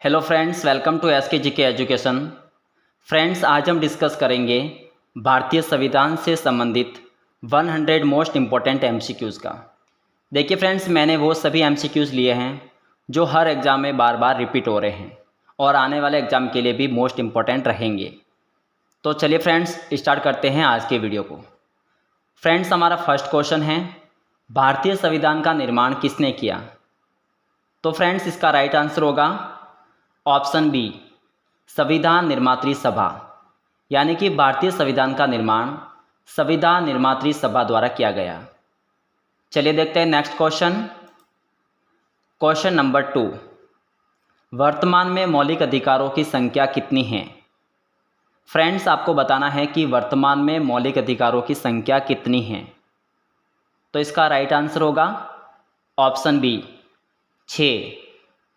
Hello friends, welcome to S K G के education. Friends, आज हम डिस्कस करेंगे भारतीय संविधान से संबंधित 100 मोस्ट इम्पॉर्टेंट एमसीक्यूज़ का। देखिए फ्रेंड्स, मैंने वो सभी एमसीक्यूज़ लिए हैं जो हर एग्ज़ाम में बार बार रिपीट हो रहे हैं और आने वाले एग्ज़ाम के लिए भी मोस्ट इम्पॉर्टेंट रहेंगे। तो चलिए फ्रेंड्स, स्टार्ट करते हैं आज के वीडियो को। फ्रेंड्स, हमारा फर्स्ट क्वेश्चन है, भारतीय संविधान का निर्माण किसने किया? तो फ्रेंड्स, इसका राइट आंसर होगा ऑप्शन बी, संविधान निर्मात्री सभा। यानी कि भारतीय संविधान का निर्माण संविधान निर्मात्री सभा द्वारा किया गया। चलिए देखते हैं नेक्स्ट क्वेश्चन। क्वेश्चन नंबर 2, वर्तमान में मौलिक अधिकारों की संख्या कितनी है? फ्रेंड्स, आपको बताना है कि वर्तमान में मौलिक अधिकारों की संख्या कितनी है। तो इसका राइट आंसर होगा ऑप्शन बी, 6।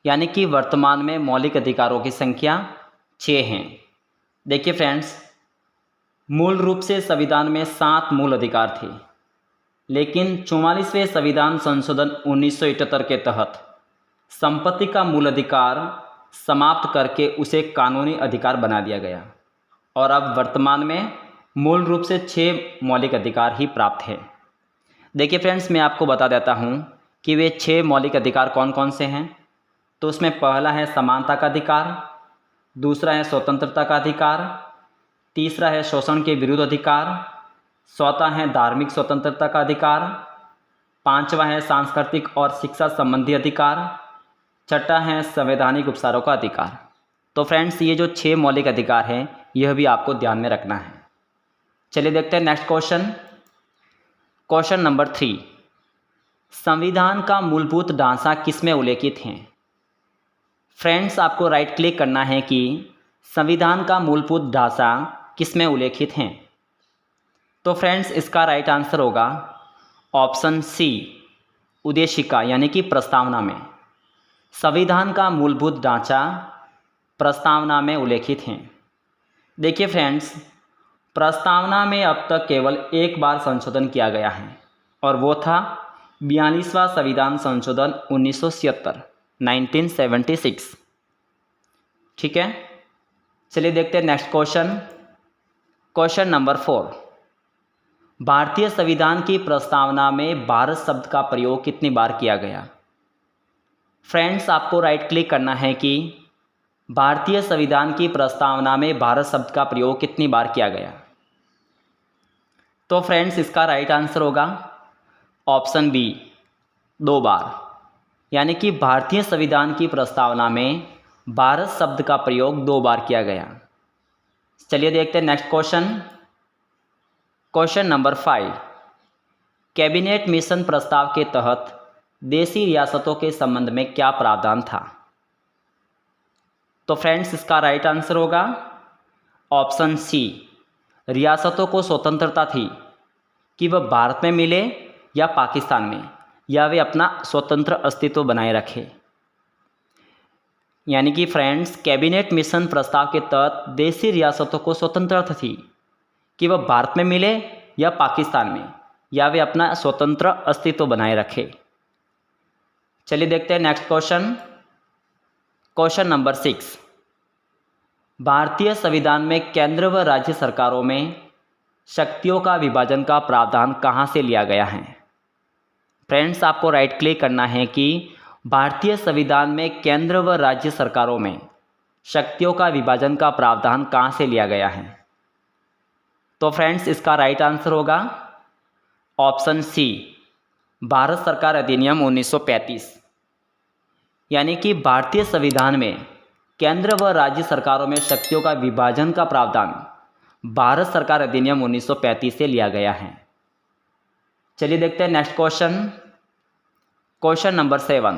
यानी कि वर्तमान में मौलिक अधिकारों की संख्या 6 हैं। देखिए फ्रेंड्स, मूल रूप से संविधान में 7 मूल अधिकार थे, लेकिन 44वें संविधान संशोधन 1978 के तहत संपत्ति का मूल अधिकार समाप्त करके उसे कानूनी अधिकार बना दिया गया और अब वर्तमान में मूल रूप से 6 मौलिक अधिकार ही प्राप्त है। देखिए फ्रेंड्स, मैं आपको बता देता हूँ कि वे 6 मौलिक अधिकार कौन कौन से हैं। तो उसमें पहला है समानता का अधिकार, दूसरा है स्वतंत्रता का अधिकार, तीसरा है शोषण के विरुद्ध अधिकार, चौथा है धार्मिक स्वतंत्रता का अधिकार, पांचवा है सांस्कृतिक और शिक्षा संबंधी अधिकार, छठा है संवैधानिक उपचारों का अधिकार। तो फ्रेंड्स, ये जो 6 मौलिक अधिकार हैं यह भी आपको ध्यान में रखना है। चलिए देखते हैं नेक्स्ट क्वेश्चन। क्वेश्चन नंबर 3, संविधान का मूलभूत ढांचा किसमें उल्लेखित है? फ्रेंड्स, आपको राइट क्लिक करना है कि संविधान का मूलभूत ढांचा किसमें उल्लेखित है। तो फ्रेंड्स, इसका राइट आंसर होगा ऑप्शन सी, उद्देशिका यानी कि प्रस्तावना में। संविधान का मूलभूत ढांचा प्रस्तावना में उल्लेखित है। देखिए फ्रेंड्स, प्रस्तावना में अब तक केवल एक बार संशोधन किया गया है और वो था 42वां संविधान संशोधन 1976। ठीक है, चलिए देखते हैं नेक्स्ट क्वेश्चन। क्वेश्चन नंबर 4, भारतीय संविधान की प्रस्तावना में भारत शब्द का प्रयोग कितनी बार किया गया? फ्रेंड्स, आपको राइट क्लिक करना है कि भारतीय संविधान की प्रस्तावना में भारत शब्द का प्रयोग कितनी बार किया गया। तो फ्रेंड्स, इसका राइट आंसर होगा ऑप्शन बी, 2 बार। यानी कि भारतीय संविधान की प्रस्तावना में भारत शब्द का प्रयोग 2 बार किया गया। चलिए देखते हैं next question. Question number 5, cabinet mission प्रस्ताव के तहत देशी रियासतों के संबंध में क्या प्रावधान था? तो फ्रेंड्स, इसका राइट आंसर होगा ऑप्शन सी, रियासतों को स्वतंत्रता थी कि वह भारत में मिले या पाकिस्तान में, या वे अपना स्वतंत्र अस्तित्व बनाए रखे। यानी कि फ्रेंड्स, कैबिनेट मिशन प्रस्ताव के तहत देशी रियासतों को स्वतंत्रता थी कि वह भारत में मिले या पाकिस्तान में, या वे अपना स्वतंत्र अस्तित्व बनाए रखे। चलिए देखते हैं नेक्स्ट क्वेश्चन। क्वेश्चन नंबर 6, भारतीय संविधान में केंद्र व राज्य सरकारों में शक्तियों का विभाजन का प्रावधान कहाँ से लिया गया है? फ्रेंड्स, आपको राइट क्लिक करना है कि भारतीय संविधान में केंद्र व राज्य सरकारों में शक्तियों का विभाजन का प्रावधान कहाँ से लिया गया है। तो फ्रेंड्स, इसका राइट आंसर होगा ऑप्शन सी, भारत सरकार अधिनियम 1935। यानी कि भारतीय संविधान में केंद्र व राज्य सरकारों में शक्तियों का विभाजन का प्रावधान भारत सरकार अधिनियम 1935 से लिया गया है। चलिए देखते हैं नेक्स्ट क्वेश्चन। क्वेश्चन नंबर 7,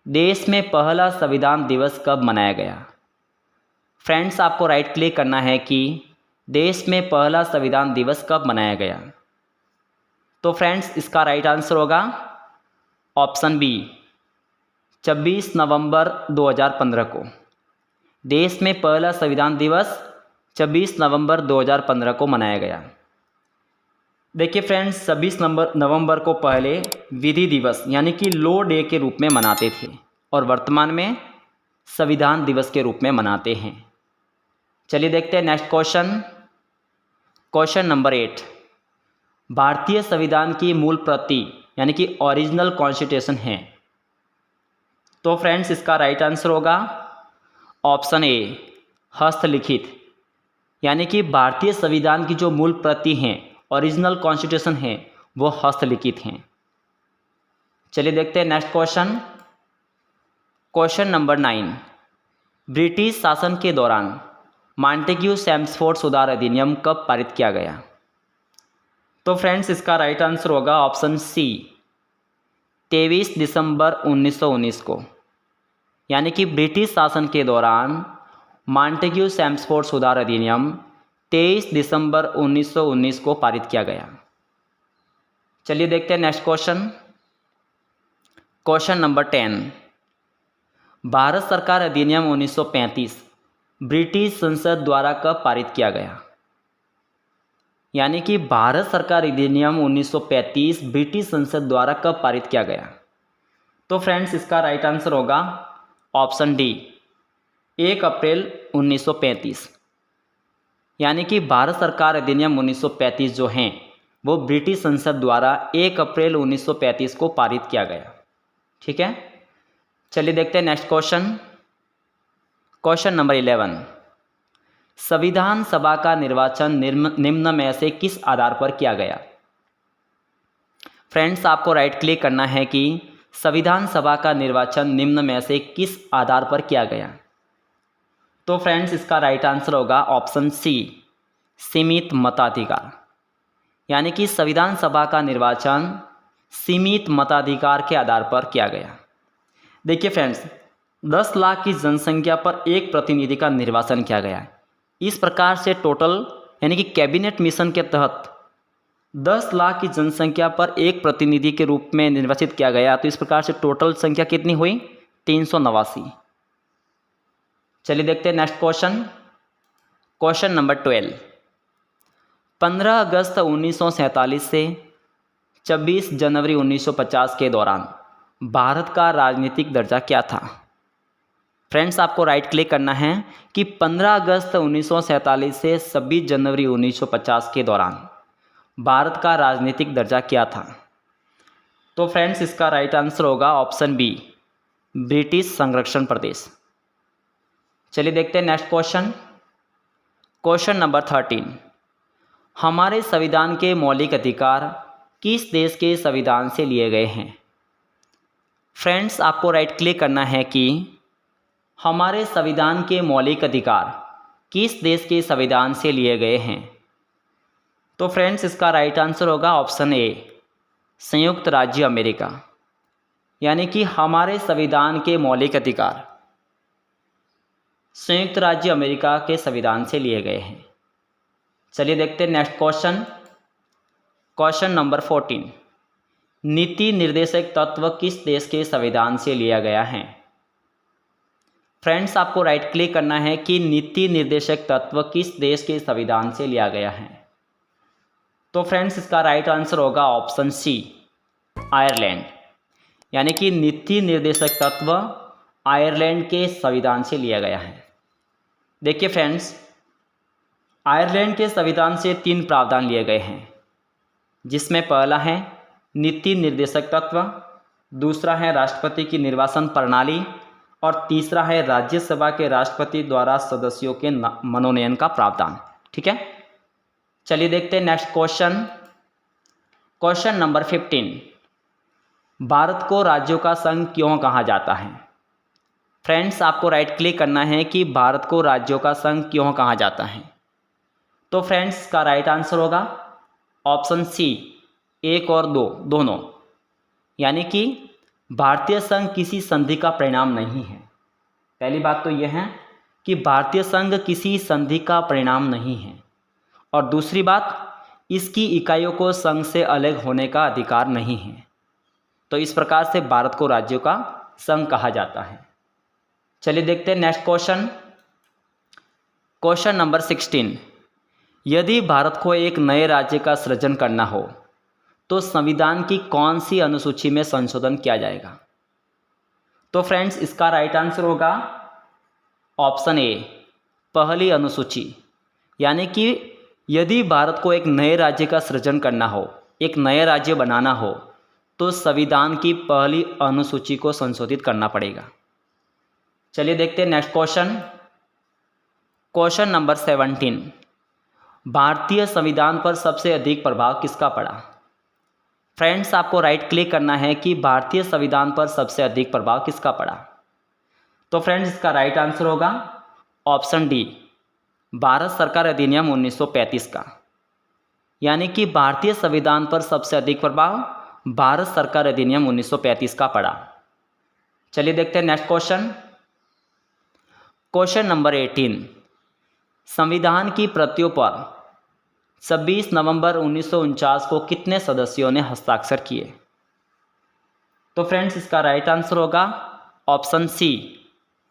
देश में पहला संविधान दिवस कब मनाया गया? फ्रेंड्स, आपको राइट क्लिक करना है कि देश में पहला संविधान दिवस कब मनाया गया। तो फ्रेंड्स, इसका राइट आंसर होगा ऑप्शन बी, 26 नवंबर 2015 को। देश में पहला संविधान दिवस 26 नवंबर 2015 को मनाया गया। देखिए फ्रेंड्स, 26 नवंबर को पहले विधि दिवस यानी कि लॉ डे के रूप में मनाते थे और वर्तमान में संविधान दिवस के रूप में मनाते हैं। चलिए देखते हैं नेक्स्ट क्वेश्चन। क्वेश्चन नंबर 8, भारतीय संविधान की मूल प्रति यानी कि ओरिजिनल कॉन्स्टिट्यूशन है। तो फ्रेंड्स इसका राइट आंसर होगा ऑप्शन ए, हस्तलिखित। यानी कि भारतीय संविधान की जो मूल प्रति हैं, ओरिजिनल कॉन्स्टिट्यूशन है, वो हस्तलिखित हैं। चलिए देखते हैं next question. Question number 9, British शासन के दौरान मॉन्टेग्यू चेम्सफोर्ड सुधार अधिनियम कब पारित किया गया? तो फ्रेंड्स इसका राइट आंसर होगा ऑप्शन सी, 23 दिसंबर 1919 को। यानी कि ब्रिटिश शासन के दौरान मॉन्टेग्यू चेम्सफोर्ड सुधार अधिनियम 23 दिसंबर 1919 को पारित किया गया। चलिए देखते हैं next question. Question number 10, Bharat सरकार अधिनियम 1935 ब्रिटिश संसद द्वारा कब पारित किया गया? यानी कि भारत सरकार अधिनियम 1935 ब्रिटिश संसद द्वारा कब पारित किया गया? तो फ्रेंड्स इसका राइट आंसर होगा ऑप्शन डी, 1 अप्रैल 1935। यानी कि भारत सरकार अधिनियम 1935 जो हैं वो ब्रिटिश संसद द्वारा 1 अप्रैल 1935 को पारित किया गया। ठीक है, चलिए देखते हैं नेक्स्ट क्वेश्चन। क्वेश्चन नंबर 11, संविधान सभा का निर्वाचन निम्न में से किस आधार पर किया गया? फ्रेंड्स आपको राइट क्लिक करना है कि संविधान सभा का निर्वाचन निम्न में से किस आधार पर किया गया। तो फ्रेंड्स इसका राइट आंसर होगा ऑप्शन सी, सीमित मताधिकार। यानी कि संविधान सभा का निर्वाचन सीमित मताधिकार के आधार पर किया गया। देखिए फ्रेंड्स, 10 लाख की जनसंख्या पर एक प्रतिनिधि का निर्वाचन किया गया है। इस प्रकार से टोटल यानी कि कैबिनेट मिशन के तहत 10 लाख की जनसंख्या पर एक प्रतिनिधि के रूप में निर्वाचित किया गया। तो इस प्रकार से टोटल संख्या कितनी हुई? 389। चलिए देखते हैं नेक्स्ट क्वेश्चन। क्वेश्चन नंबर 12, 15 अगस्त 1947 से 26 जनवरी 1950 के दौरान भारत का राजनीतिक दर्जा क्या था? फ्रेंड्स आपको राइट क्लिक करना है कि 15 अगस्त 1947 से 26 जनवरी 1950 के दौरान भारत का राजनीतिक दर्जा क्या था? तो फ्रेंड्स इसका राइट आंसर होगा ऑप्शन बी, ब्रिटिश संरक्षण प्रदेश। चलिए देखते हैं नेक्स्ट क्वेश्चन। क्वेश्चन नंबर 13, हमारे संविधान के मौलिक अधिकार किस देश के संविधान से लिए गए हैं? फ्रेंड्स आपको राइट क्लिक करना है कि हमारे संविधान के मौलिक अधिकार किस देश के संविधान से लिए गए हैं? तो फ्रेंड्स इसका राइट आंसर होगा ऑप्शन ए, संयुक्त राज्य अमेरिका। यानी कि हमारे संविधान के मौलिक अधिकार संयुक्त राज्य अमेरिका के संविधान से लिए गए हैं। चलिए देखते हैं नेक्स्ट क्वेश्चन। क्वेश्चन नंबर 14, नीति निर्देशक तत्व किस देश के संविधान से लिया गया है? फ्रेंड्स आपको राइट क्लिक करना है कि नीति निर्देशक तत्व किस देश के संविधान से लिया गया है। तो फ्रेंड्स इसका राइट आंसर होगा ऑप्शन सी, आयरलैंड। यानी कि नीति निर्देशक तत्व आयरलैंड के संविधान से लिया गया है। देखिए फ्रेंड्स, आयरलैंड के संविधान से 3 प्रावधान लिए गए हैं, जिसमें पहला है नीति निर्देशक तत्व, दूसरा है राष्ट्रपति की निर्वाचन प्रणाली और तीसरा है राज्यसभा के राष्ट्रपति द्वारा सदस्यों के मनोनयन का प्रावधान। ठीक है, चलिए देखते हैं next question. Question number 15, Bharat को राज्यों का संघ क्यों कहा जाता है? फ्रेंड्स आपको राइट क्लिक करना है कि भारत को राज्यों का संघ क्यों कहा जाता है। तो फ्रेंड्स का राइट आंसर होगा ऑप्शन सी, 1 और 2 दोनों। यानी कि भारतीय संघ किसी संधि का परिणाम नहीं है। पहली बात तो यह है कि भारतीय संघ किसी संधि का परिणाम नहीं है, और दूसरी बात इसकी इकाइयों को संघ से अलग होने का अधिकार नहीं है। तो इस प्रकार से भारत को राज्यों का संघ कहा जाता है। चलिए देखते हैं नेक्स्ट क्वेश्चन। क्वेश्चन नंबर 16, यदि भारत को एक नए राज्य का सृजन करना हो तो संविधान की कौन सी अनुसूची में संशोधन किया जाएगा? तो फ्रेंड्स इसका राइट आंसर होगा ऑप्शन ए पहली अनुसूची, यानी कि यदि भारत को एक नए राज्य का सृजन करना हो, एक नया राज्य बनाना हो, तो संविधान की पहली अनुसूची को संशोधित करना पड़ेगा। चलिए देखते हैं नेक्स्ट क्वेश्चन। क्वेश्चन नंबर 17, भारतीय संविधान पर सबसे अधिक प्रभाव किसका पड़ा? फ्रेंड्स, आपको राइट क्लिक करना है कि भारतीय संविधान पर सबसे अधिक प्रभाव किसका पड़ा। तो फ्रेंड्स, इसका राइट आंसर होगा ऑप्शन डी, भारत सरकार अधिनियम 1935 का, यानी कि भारतीय संविधान पर सबसे अधिक प्रभाव भारत सरकार अधिनियम 1935 का पड़ा। चलिए देखते हैं नेक्स्ट क्वेश्चन। क्वेश्चन नंबर 18, संविधान की प्रतियों पर 26 नवंबर 1949 को कितने सदस्यों ने हस्ताक्षर किए? तो फ्रेंड्स, इसका राइट आंसर होगा ऑप्शन सी,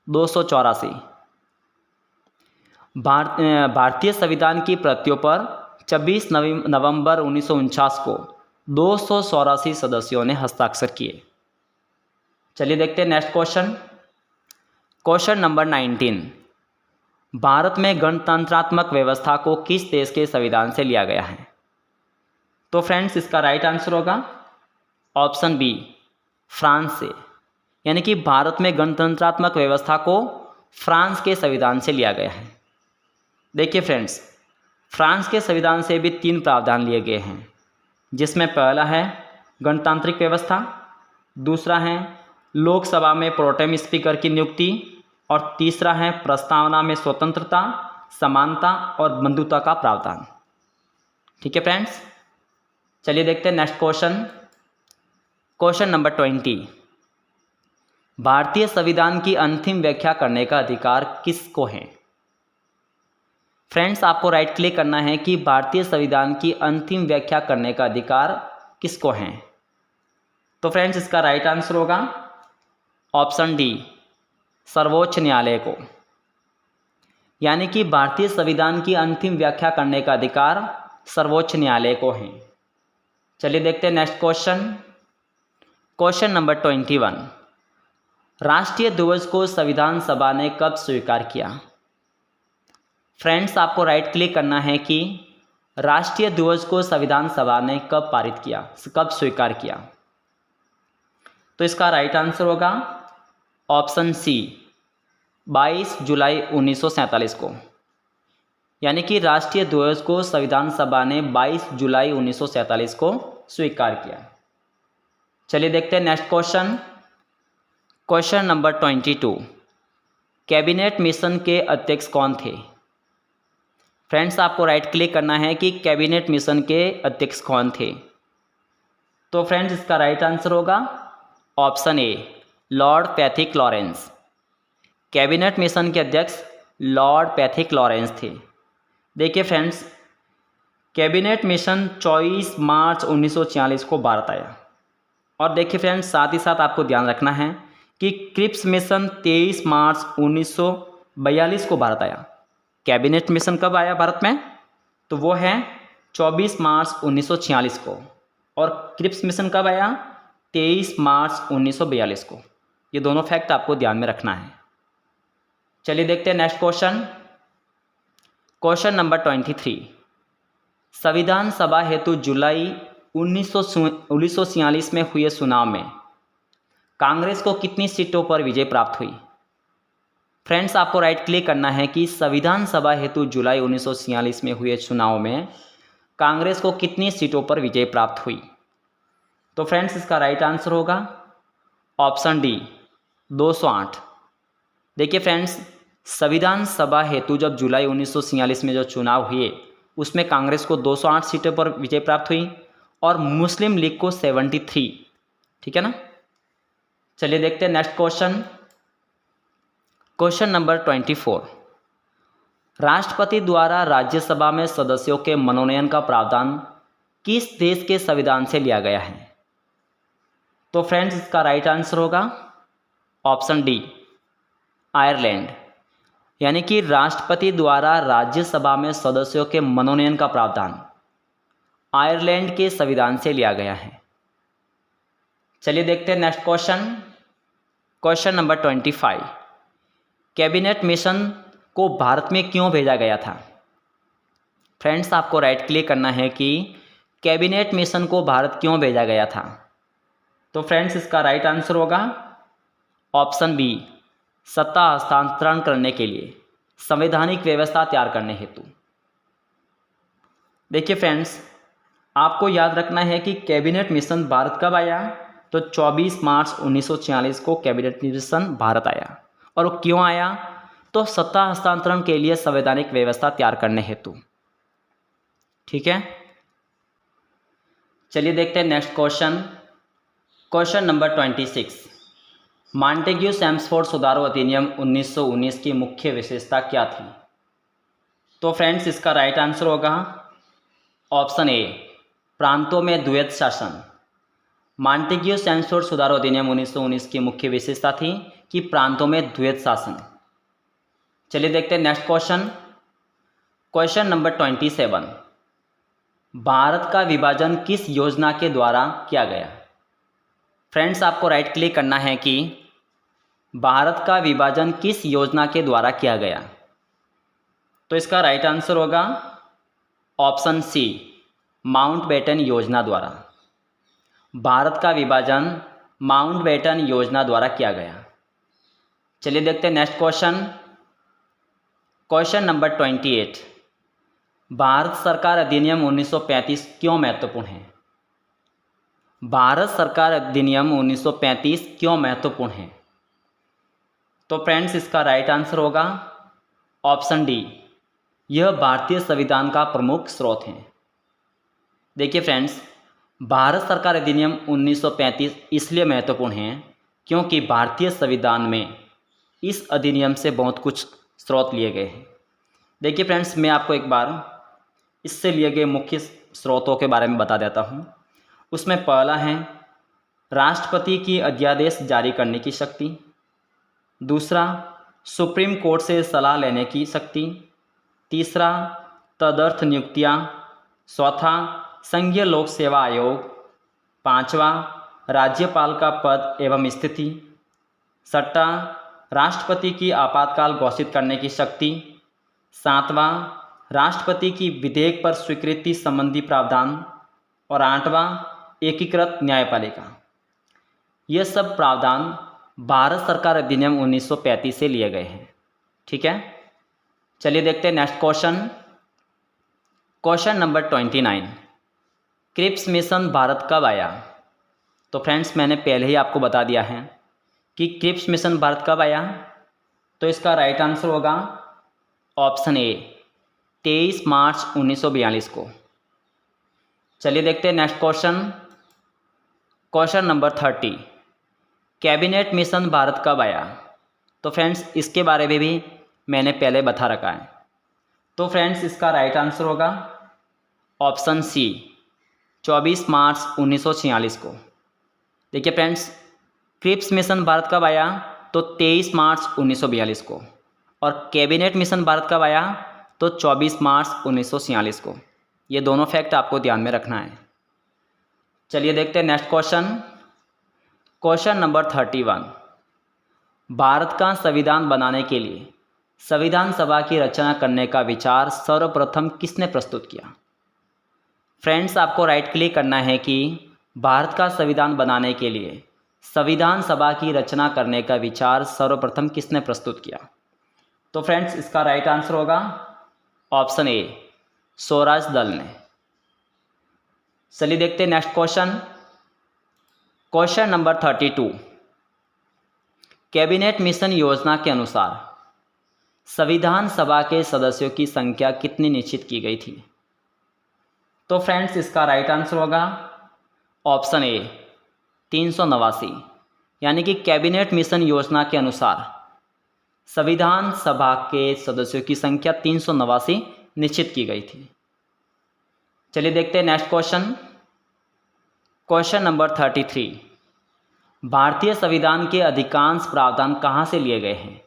284। भारतीय संविधान की प्रतियों पर 26 नवंबर 1949 को 284 सदस्यों ने हस्ताक्षर किए। चलिए देखते हैं next question. Question number 19, Bharat में गणतंत्रात्मक व्यवस्था को किस देश के संविधान से लिया गया है? तो फ्रेंड्स, इसका राइट आंसर होगा ऑप्शन बी, फ्रांस से, यानी कि भारत में गणतंत्रात्मक व्यवस्था को फ्रांस के संविधान से लिया गया है। देखिए फ्रेंड्स, फ्रांस के संविधान से भी 3 प्रावधान लिए गए हैं, जिसमें पहला है गणतांत्रिक व्यवस्था, दूसरा है लोकसभा में प्रोटेम स्पीकर की नियुक्ति, और तीसरा है प्रस्तावना में स्वतंत्रता, समानता और बंधुता का प्रावधान। ठीक है फ्रेंड्स, चलिए देखते हैं नेक्स्ट क्वेश्चन। क्वेश्चन नंबर 20, भारतीय संविधान की अंतिम व्याख्या करने का अधिकार किसको है? फ्रेंड्स, आपको राइट क्लिक करना है कि भारतीय संविधान की अंतिम व्याख्या करने का अधिकार किसको है। तो फ्रेंड्स, इसका राइट आंसर होगा ऑप्शन डी, सर्वोच्च न्यायालय को, यानी कि भारतीय संविधान की अंतिम व्याख्या करने का अधिकार सर्वोच्च न्यायालय को है। चलिए देखते हैं नेक्स्ट क्वेश्चन। क्वेश्चन नंबर 21, राष्ट्रीय ध्वज को संविधान सभा ने कब स्वीकार किया? फ्रेंड्स, आपको राइट क्लिक करना है कि राष्ट्रीय ध्वज को संविधान सभा ने कब पारित किया, कब स्वीकार किया। तो इसका राइट आंसर होगा ऑप्शन सी, 22 जुलाई 1947 को, यानी कि राष्ट्रीय ध्वज को संविधान सभा ने 22 जुलाई 1947 को स्वीकार किया। चलिए देखते हैं next question. Question number 22, cabinet mission के अध्यक्ष कौन थे? फ्रेंड्स, आपको राइट क्लिक करना है कि कैबिनेट मिशन के अध्यक्ष कौन थे। तो फ्रेंड्स, इसका राइट आंसर होगा option A, Lord Pethick Lawrence. Cabinet mission के अध्यक्ष लॉर्ड पैथिक लॉरेंस थे। देखिए फ्रेंड्स, कैबिनेट मिशन 24 मार्च 1946 को भारत आया। और देखिए फ्रेंड्स, साथ ही साथ आपको ध्यान रखना है कि क्रिप्स मिशन 23 मार्च 1942 को भारत आया। कैबिनेट मिशन कब आया भारत में? तो वो है 24 मार्च 1946 को। और क्रिप्स मिशन कब आया? 23 मार्च 1942 को। ये दोनों फैक्ट आपको ध्यान में रखना है। चलिए देखते हैं नेक्स्ट क्वेश्चन। क्वेश्चन नंबर 23, संविधान सभा हेतु जुलाई 1946 में हुए चुनाव में कांग्रेस को कितनी सीटों पर विजय प्राप्त हुई? फ्रेंड्स, आपको राइट क्लिक करना है कि संविधान सभा हेतु जुलाई 1946 में हुए चुनाव में कांग्रेस को कितनी सीटों पर विजय प्राप्त हुई? तो फ्रेंड्स, इसका राइट आंसर होगा ऑप्शन डी, 208। देखिए फ्रेंड्स, संविधान सभा हेतु जब जुलाई 1946 में जो चुनाव हुए उसमें कांग्रेस को 208 सीटों पर विजय प्राप्त हुई और मुस्लिम लीग को 73। ठीक है ना। चलिए देखते हैं नेक्स्ट क्वेश्चन। क्वेश्चन नंबर 24, राष्ट्रपति द्वारा राज्यसभा में सदस्यों के मनोनयन का प्रावधान किस देश के संविधान से लिया गया है? तो फ्रेंड्स, इसका राइट आंसर होगा ऑप्शन डी, आयरलैंड। यानी कि राष्ट्रपति द्वारा राज्यसभा में सदस्यों के मनोनयन का प्रावधान आयरलैंड के संविधान से लिया गया है। चलिए देखते हैं next question. Question number 25, cabinet mission को भारत में क्यों भेजा गया था? फ्रेंड्स, आपको राइट क्लिक करना है कि कैबिनेट मिशन को भारत क्यों भेजा गया था। तो फ्रेंड्स, इसका राइट आंसर होगा ऑप्शन बी, सत्ता हस्तांतरण करने के लिए, संवैधानिक व्यवस्था तैयार करने हेतु। देखिए फ्रेंड्स, आपको याद रखना है कि कैबिनेट मिशन भारत कब आया? तो 24 मार्च 1946 को कैबिनेट मिशन भारत आया। और वो क्यों आया? तो सत्ता हस्तांतरण के लिए संवैधानिक व्यवस्था तैयार करने हेतु। ठीक है, चलिए देखते हैं next question. Question number 26, Montagu Chelmsford सुधारो अधिनियम 1919 की मुख्य विशेषता क्या थी? तो फ्रेंड्स, इसका राइट आंसर होगा ऑप्शन ए, प्रांतों में द्वैत शासन। मॉन्टेग्यू चेम्सफोर्ड सुधारो अधिनियम 1919 की मुख्य विशेषता थी कि प्रांतों में द्वैत शासन। चलिए देखते हैं next question. Question number 27, Bharat का विभाजन किस योजना के द्वारा किया गया? फ्रेंड्स, आपको राइट क्लिक करना है कि भारत का विभाजन किस योजना के द्वारा किया गया। तो इसका राइट आंसर होगा ऑप्शन सी, माउंटबेटन योजना द्वारा। भारत का विभाजन माउंटबेटन योजना द्वारा किया गया। चलिए देखते हैं next question. Question number 28, Bharat सरकार अधिनियम 1935 क्यों महत्वपूर्ण है? भारत सरकार अधिनियम 1935 क्यों महत्वपूर्ण है? तो फ्रेंड्स, इसका राइट आंसर होगा ऑप्शन डी, यह भारतीय संविधान का प्रमुख स्रोत है। देखिए फ्रेंड्स, भारत सरकार अधिनियम 1935 इसलिए महत्वपूर्ण है क्योंकि भारतीय संविधान में इस अधिनियम से बहुत कुछ स्रोत लिए गए हैं। देखिए फ्रेंड्स, मैं आपको एक बार इससे लिए गए मुख्य स्रोतों के बारे में बता देता हूँ। उसमें पहला है राष्ट्रपति की अध्यादेश जारी करने की शक्ति, दूसरा सुप्रीम कोर्ट से सलाह लेने की शक्ति, तीसरा तदर्थ नियुक्तियाँ, चौथा संघीय लोक सेवा आयोग, पांचवा राज्यपाल का पद एवं स्थिति, छठा राष्ट्रपति की आपातकाल घोषित करने की शक्ति, सातवां राष्ट्रपति की विधेयक पर स्वीकृति संबंधी प्रावधान, और आठवां एकीकृत न्यायपालिका। ये सब प्रावधान भारत सरकार अधिनियम 1935 से लिए गए हैं। ठीक है, चलिए देखते हैं next question. Question number 29, Cripps mission Bharat कब आया? तो फ्रेंड्स, मैंने पहले ही आपको बता दिया है कि क्रिप्स मिशन भारत कब आया। तो इसका राइट आंसर होगा ऑप्शन ए, 23 मार्च 1942 को। चलिए देखते हैं next question. Question number 30, cabinet mission Bharat कब आया? तो फ्रेंड्स, इसके बारे में भी मैंने पहले बता रखा है। तो फ्रेंड्स, इसका राइट आंसर होगा ऑप्शन सी, 24 मार्च 1946 को। देखिए फ्रेंड्स, क्रिप्स मिशन भारत कब आया? तो 23 मार्च 1942 को। और कैबिनेट मिशन भारत कब आया? तो 24 मार्च 1946 को। ये दोनों फैक्ट आपको ध्यान में रखना है। चलिए देखते हैं next question. Question number 31, Bharat का संविधान बनाने के लिए संविधान सभा की रचना करने का विचार सर्वप्रथम किसने प्रस्तुत किया? फ्रेंड्स, आपको राइट क्लिक करना है कि भारत का संविधान बनाने के लिए संविधान सभा की रचना करने का विचार सर्वप्रथम किसने प्रस्तुत किया? तो फ्रेंड्स, इसका राइट आंसर होगा ऑप्शन ए, स्वराज दल ने। चलिए देखते हैं next question. Question number 32, cabinet mission योजना के अनुसार संविधान सभा के सदस्यों की संख्या कितनी निश्चित की गई थी? तो फ्रेंड्स, इसका राइट आंसर होगा ऑप्शन ए, 389। यानी कि कैबिनेट मिशन योजना के अनुसार संविधान सभा के सदस्यों की संख्या 389 निश्चित की गई थी। चलिए देखते हैं नेक्स्ट क्वेश्चन। क्वेश्चन नंबर 33, भारतीय संविधान के अधिकांश प्रावधान कहाँ से लिए गए हैं?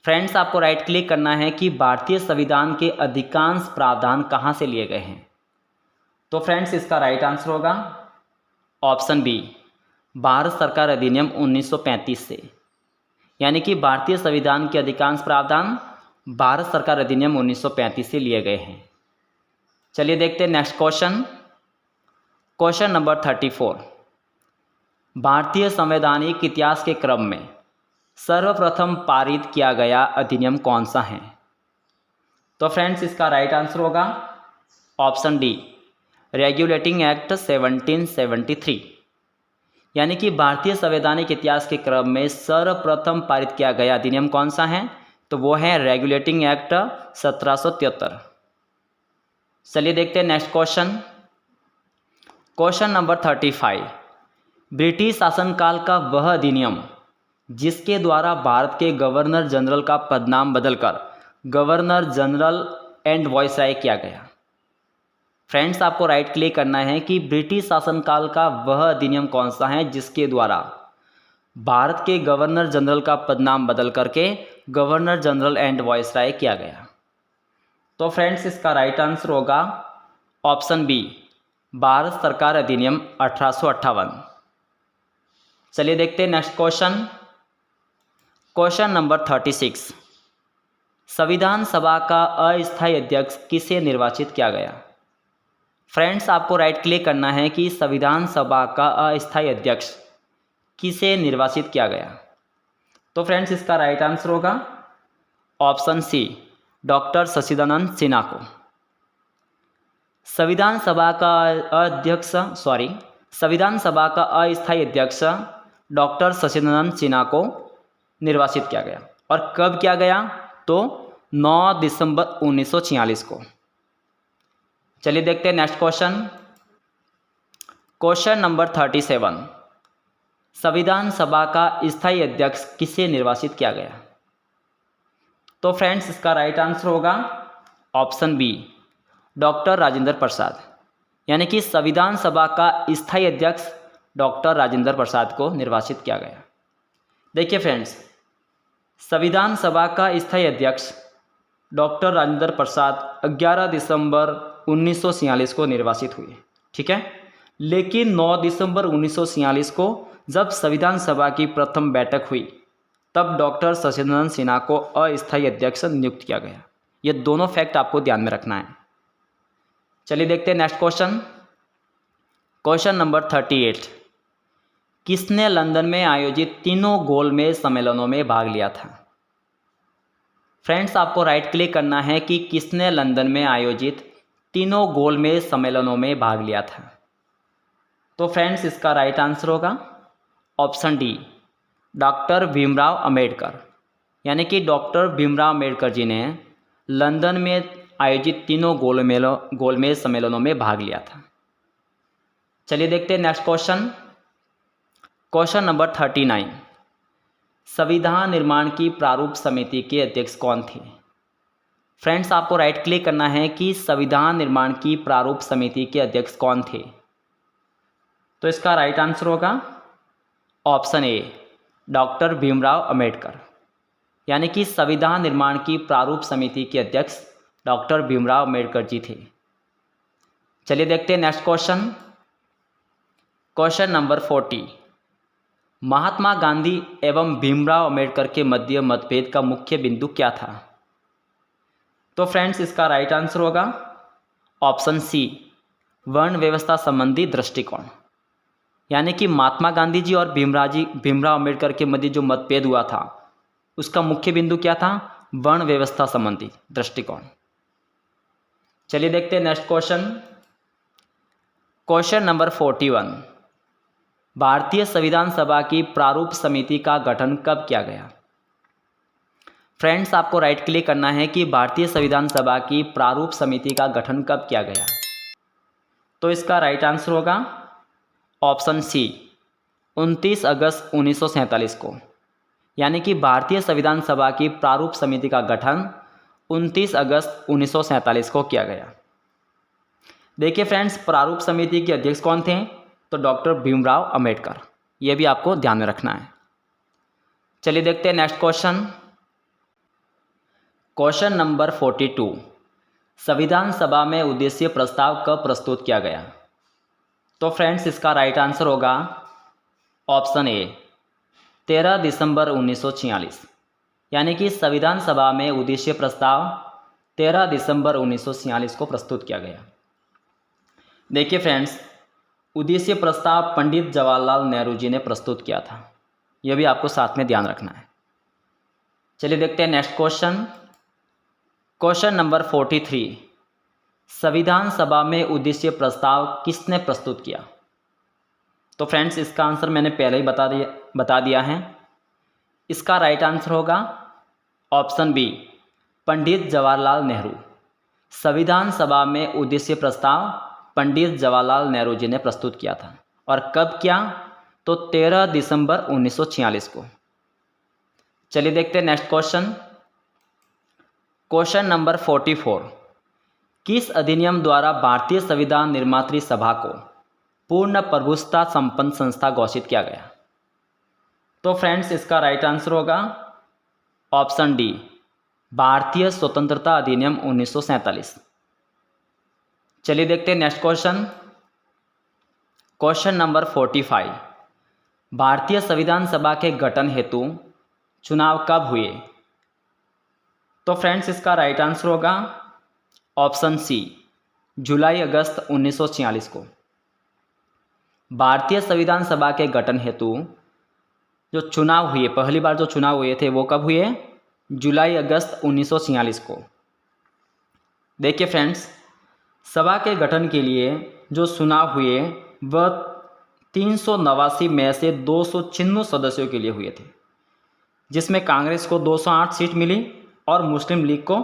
फ्रेंड्स, आपको राइट क्लिक करना है कि भारतीय संविधान के अधिकांश प्रावधान कहाँ से लिए गए हैं। तो फ्रेंड्स, इसका राइट आंसर होगा ऑप्शन बी, भारत सरकार अधिनियम 1935 से। यानी कि भारतीय संविधान के अधिकांश प्रावधान भारत सरकार अधिनियम 1935 से लिए गए हैं। चलिए देखते हैं नेक्स्ट क्वेश्चन। Question number 34। भारतीय संवैधानिक इतिहास के क्रम में सर्वप्रथम पारित किया गया अधिनियम कौन सा है? तो फ्रेंड्स इसका राइट आंसर होगा ऑप्शन डी, रेगुलेटिंग एक्ट 1773। यानी कि भारतीय संवैधानिक इतिहास के क्रम में सर्वप्रथम पारित किया गया अधिनियम कौन सा है? तो वो है रेगुलेटिंग एक्ट 1773। चलिए देखते हैं next question. Question number 35। British शासनकाल का वह अधिनियम जिसके द्वारा भारत के गवर्नर जनरल का पदनाम बदलकर गवर्नर जनरल एंड वायसराय किया गया। फ्रेंड्स आपको राइट क्लिक करना है कि ब्रिटिश शासनकाल का वह अधिनियम कौन सा है जिसके द्वारा भारत के गवर्नर जनरल का पदनाम बदल करके गवर्नर जनरल एंड वायसराय किया गया। तो फ्रेंड्स इसका राइट आंसर होगा ऑप्शन बी, भारत सरकार अधिनियम 1858। चलिए देखते हैं नेक्स्ट क्वेश्चन। Question number 36। संविधान सभा का अस्थायी अध्यक्ष किसे निर्वाचित किया गया? फ्रेंड्स आपको राइट क्लिक करना है कि संविधान सभा का अस्थायी अध्यक्ष किसे निर्वाचित किया गया। तो फ्रेंड्स इसका राइट आंसर होगा ऑप्शन सी, डॉक्टर सच्चिदानंद सिन्हा को। संविधान सभा का अस्थायी अध्यक्ष डॉक्टर सच्चिदानंद सिन्हा को निर्वाचित किया गया। और कब किया गया? तो 9 दिसंबर 1946 को। चलिए देखते हैं नेक्स्ट क्वेश्चन। Question number 37। संविधान सभा का स्थायी अध्यक्ष किसे निर्वाचित किया गया? तो फ्रेंड्स इसका राइट आंसर होगा option B, doctor Rajendra Prasad. यानी कि संविधान सभा का स्थायी अध्यक्ष डॉक्टर राजेंद्र प्रसाद को निर्वाचित किया गया। देखिए फ्रेंड्स, संविधान सभा का स्थायी अध्यक्ष डॉक्टर राजेंद्र प्रसाद 11 दिसंबर 1946 को निर्वाचित हुए, ठीक है। लेकिन 9 दिसंबर 1946 को जब संविधान सभा की प्रथम बैठक हुई तब डॉक्टर सच्चिदानंद सिन्हा को अस्थायी अध्यक्ष नियुक्त किया गया। ये दोनों फैक्ट आपको ध्यान में रखना है। चलिए देखते हैं नेक्स्ट क्वेश्चन। Question number 38। किसने लंदन में आयोजित तीनों गोलमेज सम्मेलनों में भाग लिया था? फ्रेंड्स आपको राइट क्लिक करना है कि किसने लंदन में आयोजित तीनों गोलमेज सम्मेलनों में भाग लिया था। तो फ्रेंड्स इसका राइट आंसर होगा option D, doctor Bhimrao Ambedkar. यानी कि डॉक्टर भीमराव अंबेडकर जी ने लंदन में आयोजित तीनों गोलमेज सम्मेलनों में भाग लिया था। चलिए देखते हैं नेक्स्ट क्वेश्चन। Question number 39। संविधान निर्माण की प्रारूप समिति के अध्यक्ष कौन थे? फ्रेंड्स आपको राइट क्लिक करना है कि संविधान निर्माण की प्रारूप समिति के अध्यक्ष कौन थे। तो इसका राइट आंसर होगा option A, doctor Bhimrao Ambedkar. यानी कि संविधान निर्माण की प्रारूप समिति के अध्यक्ष डॉक्टर भीमराव अंबेडकर जी थे। चलिए देखते हैं next question. Question number 40। Mahatma Gandhi एवं भीमराव अंबेडकर के मध्य मतभेद का मुख्य बिंदु क्या था? तो फ्रेंड्स इसका राइट आंसर होगा ऑप्शन सी, वर्ण व्यवस्था संबंधी दृष्टिकोण। यानी कि महात्मा गांधी जी और भीमराव अंबेडकर के मध्य जो मतभेद हुआ था उसका मुख्य बिंदु क्या था? वर्ण व्यवस्था संबंधी दृष्टिकोण। चलिए देखते हैं नेक्स्ट क्वेश्चन। Question number 41। भारतीय संविधान सभा की प्रारूप समिति का गठन कब किया गया? फ्रेंड्स आपको राइट क्लिक करना है कि भारतीय संविधान सभा की प्रारूप समिति का गठन कब किया गया। तो इसका राइट आंसर होगा ऑप्शन सी, 29 अगस्त 1947 को। यानी कि भारतीय संविधान सभा की प्रारूप समिति का गठन 29 अगस्त 1947 को किया गया। देखिए फ्रेंड्स, प्रारूप समिति के अध्यक्ष कौन थे? तो डॉक्टर भीमराव अंबेडकर। यह भी आपको ध्यान में रखना है। चलिए देखते हैं नेक्स्ट क्वेश्चन। Question number 42। संविधान सभा में उद्देश्य प्रस्ताव कब प्रस्तुत किया गया? तो फ्रेंड्स इसका राइट आंसर होगा ऑप्शन ए, 13 दिसंबर 1946, यानी कि संविधान सभा में उद्देश्य प्रस्ताव 13 दिसंबर 1946 को प्रस्तुत किया गया। देखिए फ्रेंड्स, उद्देश्य प्रस्ताव पंडित जवाहरलाल नेहरू जी ने प्रस्तुत किया था, यह भी आपको साथ में ध्यान रखना है। चलिए देखते हैं नेक्स्ट क्वेश्चन। क्वेश्चन नंबर 43, संविधान सभा में उद्देश्य प्रस्ताव किसने प्रस्तुत किया? तो फ्रेंड्स, इसका आंसर मैंने पहले ही बता दिया है। इसका राइट आंसर होगा ऑप्शन बी, पंडित जवाहरलाल नेहरू। संविधान सभा में उद्देश्य प्रस्ताव पंडित जवाहरलाल नेहरू जी ने प्रस्तुत किया था। और कब किया? तो 13 दिसंबर 1946 को। चलिए देखते हैं नेक्स्ट क्वेश्चन। क्वेश्चन नंबर 44, किस अधिनियम द्वारा भारतीय संविधान निर्मात्री सभा को पूर्ण प्रभुत्व संपन्न संस्था घोषित किया गया? तो फ्रेंड्स, इसका राइट आंसर होगा ऑप्शन डी, भारतीय स्वतंत्रता अधिनियम 1947। चलिए देखते हैं नेक्स्ट क्वेश्चन। क्वेश्चन नंबर 45, भारतीय संविधान सभा के गठन हेतु चुनाव कब हुए? तो फ्रेंड्स, इसका राइट आंसर होगा ऑप्शन सी, जुलाई अगस्त 1946 को। भारतीय संविधान सभा के गठन हेतु जो चुनाव हुए, पहली बार जो चुनाव हुए थे वो कब हुए? जुलाई अगस्त 1946 को। देखिए फ्रेंड्स, सभा के गठन के लिए जो चुनाव हुए वह 389 में से 296 सदस्यों के लिए हुए थे, जिसमें कांग्रेस को 208 सीट मिली और मुस्लिम लीग को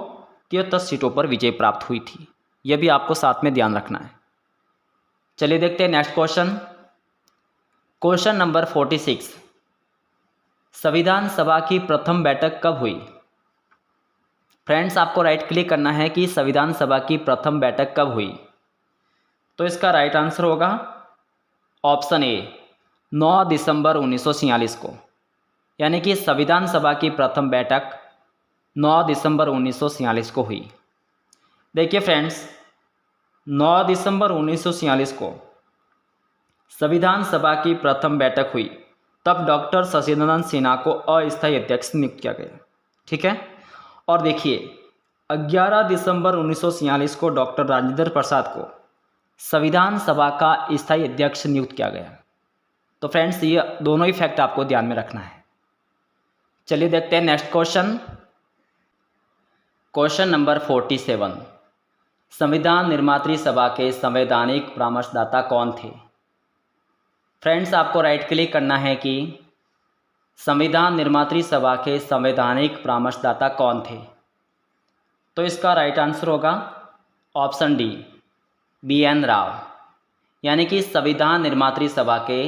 73 सीटों पर विजय प्राप्त हुई थी। यह भी आपको साथ में ध्यान रखना है। चलिए देखते हैं नेक्स्ट क्वेश्चन। क्वेश्चन नंबर 46, संविधान सभा की प्रथम बैठक कब हुई? फ्रेंड्स, आपको राइट क्लिक करना है कि संविधान सभा की प्रथम बैठक कब हुई। तो इसका राइट आंसर होगा ऑप्शन ए, 9 दिसंबर 1946 को, यानी कि संविधान सभा की प्रथम बैठक 9 दिसंबर 1946 को हुई। देखिए फ्रेंड्स, 9 दिसंबर 1946 को संविधान सभा की प्रथम बैठक हुई, तब डॉक्टर शशिनंदन सिन्हा को अस्थायी अध्यक्ष नियुक्त किया गया। ठीक है, और देखिए 11 दिसंबर 1946 को डॉक्टर राजेंद्र प्रसाद को संविधान सभा का स्थायी अध्यक्ष नियुक्त किया गया। तो फ्रेंड्स, ये दोनों ही फैक्ट आपको ध्यान में रखना है। चलिए देखते हैं नेक्स्ट क्वेश्चन। क्वेश्चन नंबर 47, संविधान निर्मात्री सभा के संवैधानिक परामर्शदाता कौन थे? फ्रेंड्स, आपको राइट क्लिक करना है कि संविधान निर्मात्री सभा के संवैधानिक परामर्शदाता कौन थे। तो इसका राइट आंसर होगा ऑप्शन डी, BN राव, यानी कि संविधान निर्मात्री सभा के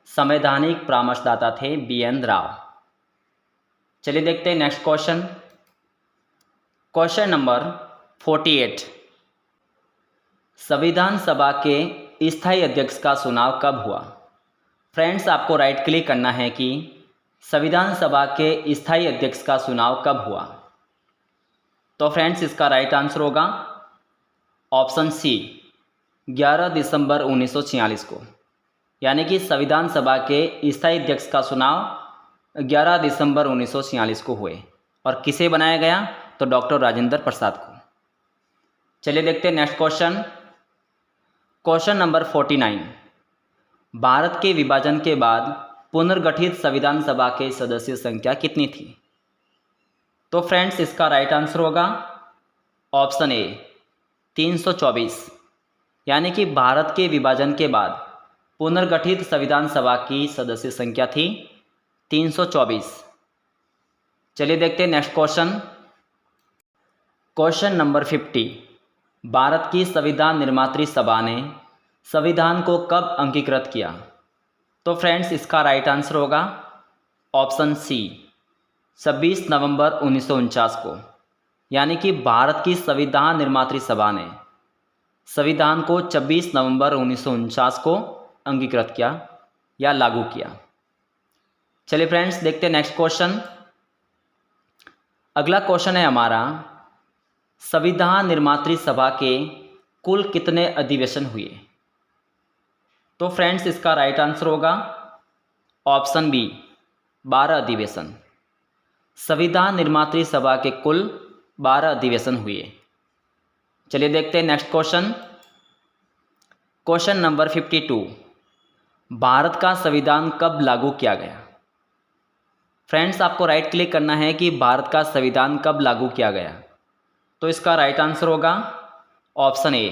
संवैधानिक परामर्शदाता थे BN राव। चलिए देखते हैं नेक्स्ट क्वेश्चन। क्वेश्चन नंबर 48, संविधान सभा के स्थायी अध्यक्ष का चुनाव कब हुआ? फ्रेंड्स, आपको राइट क्लिक करना है कि संविधान सभा के स्थायी अध्यक्ष का चुनाव कब हुआ। तो फ्रेंड्स, इसका राइट आंसर होगा ऑप्शन सी, 11 दिसंबर 1946 को, यानी कि संविधान सभा के स्थायी अध्यक्ष का चुनाव 11 दिसंबर 1946 को हुए। और किसे बनाया गया? तो डॉक्टर राजेंद्र प्रसाद को। चलिए देखते हैं next question. Question number 49, Bharat के विभाजन के बाद पुनर्गठित संविधान सभा के सदस्य संख्या कितनी थी? तो फ्रेंड्स, इसका राइट आंसर होगा ऑप्शन ए, 324, यानी कि भारत के विभाजन के बाद पुनर्गठित संविधान सभा की सदस्य संख्या थी 324। चलिए देखते हैं next question. Question number 50, Bharat की संविधान निर्मात्री सभा ने संविधान को कब अंगीकृत किया? तो फ्रेंड्स, इसका राइट आंसर होगा ऑप्शन सी, 26 नवंबर 1949 को, यानी कि भारत की संविधान निर्मात्री सभा ने संविधान को 26 नवंबर 1949 को अंगीकृत किया या लागू किया। चलिए फ्रेंड्स, देखते हैं नेक्स्ट क्वेश्चन। अगला क्वेश्चन है हमारा, संविधान निर्मात्री सभा के कुल कितने अधिवेशन हुए? तो फ्रेंड्स, इसका राइट आंसर होगा ऑप्शन बी, 12 अधिवेशन। संविधान निर्मात्री सभा के कुल 12 अधिवेशन हुए। चलिए देखते हैं next question. Question number 52, Bharat का संविधान कब लागू किया गया? फ्रेंड्स, आपको राइट क्लिक करना है कि भारत का संविधान कब लागू किया गया। तो इसका राइट आंसर होगा ऑप्शन ए,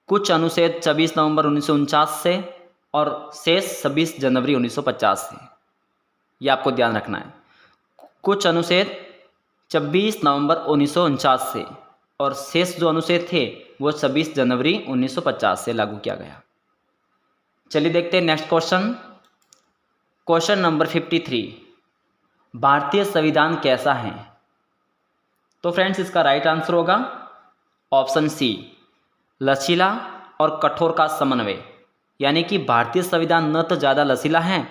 कुछ अनुच्छेद 26 नवंबर 1949 से और शेष 26 जनवरी 1950 से। यह आपको ध्यान रखना है। कुछ अनुच्छेद 26 नवंबर 1949 से और शेष जो अनुच्छेद थे वो 26 जनवरी 1950 से लागू किया गया। चलिए देखते हैं नेक्स्ट क्वेश्चन। क्वेश्चन नंबर 53, भारतीय संविधान कैसा है? तो फ्रेंड्स, इसका राइट आंसर होगा ऑप्शन सी, लचीला और कठोर का समन्वय। यानी कि भारतीय संविधान न तो ज़्यादा लचीला है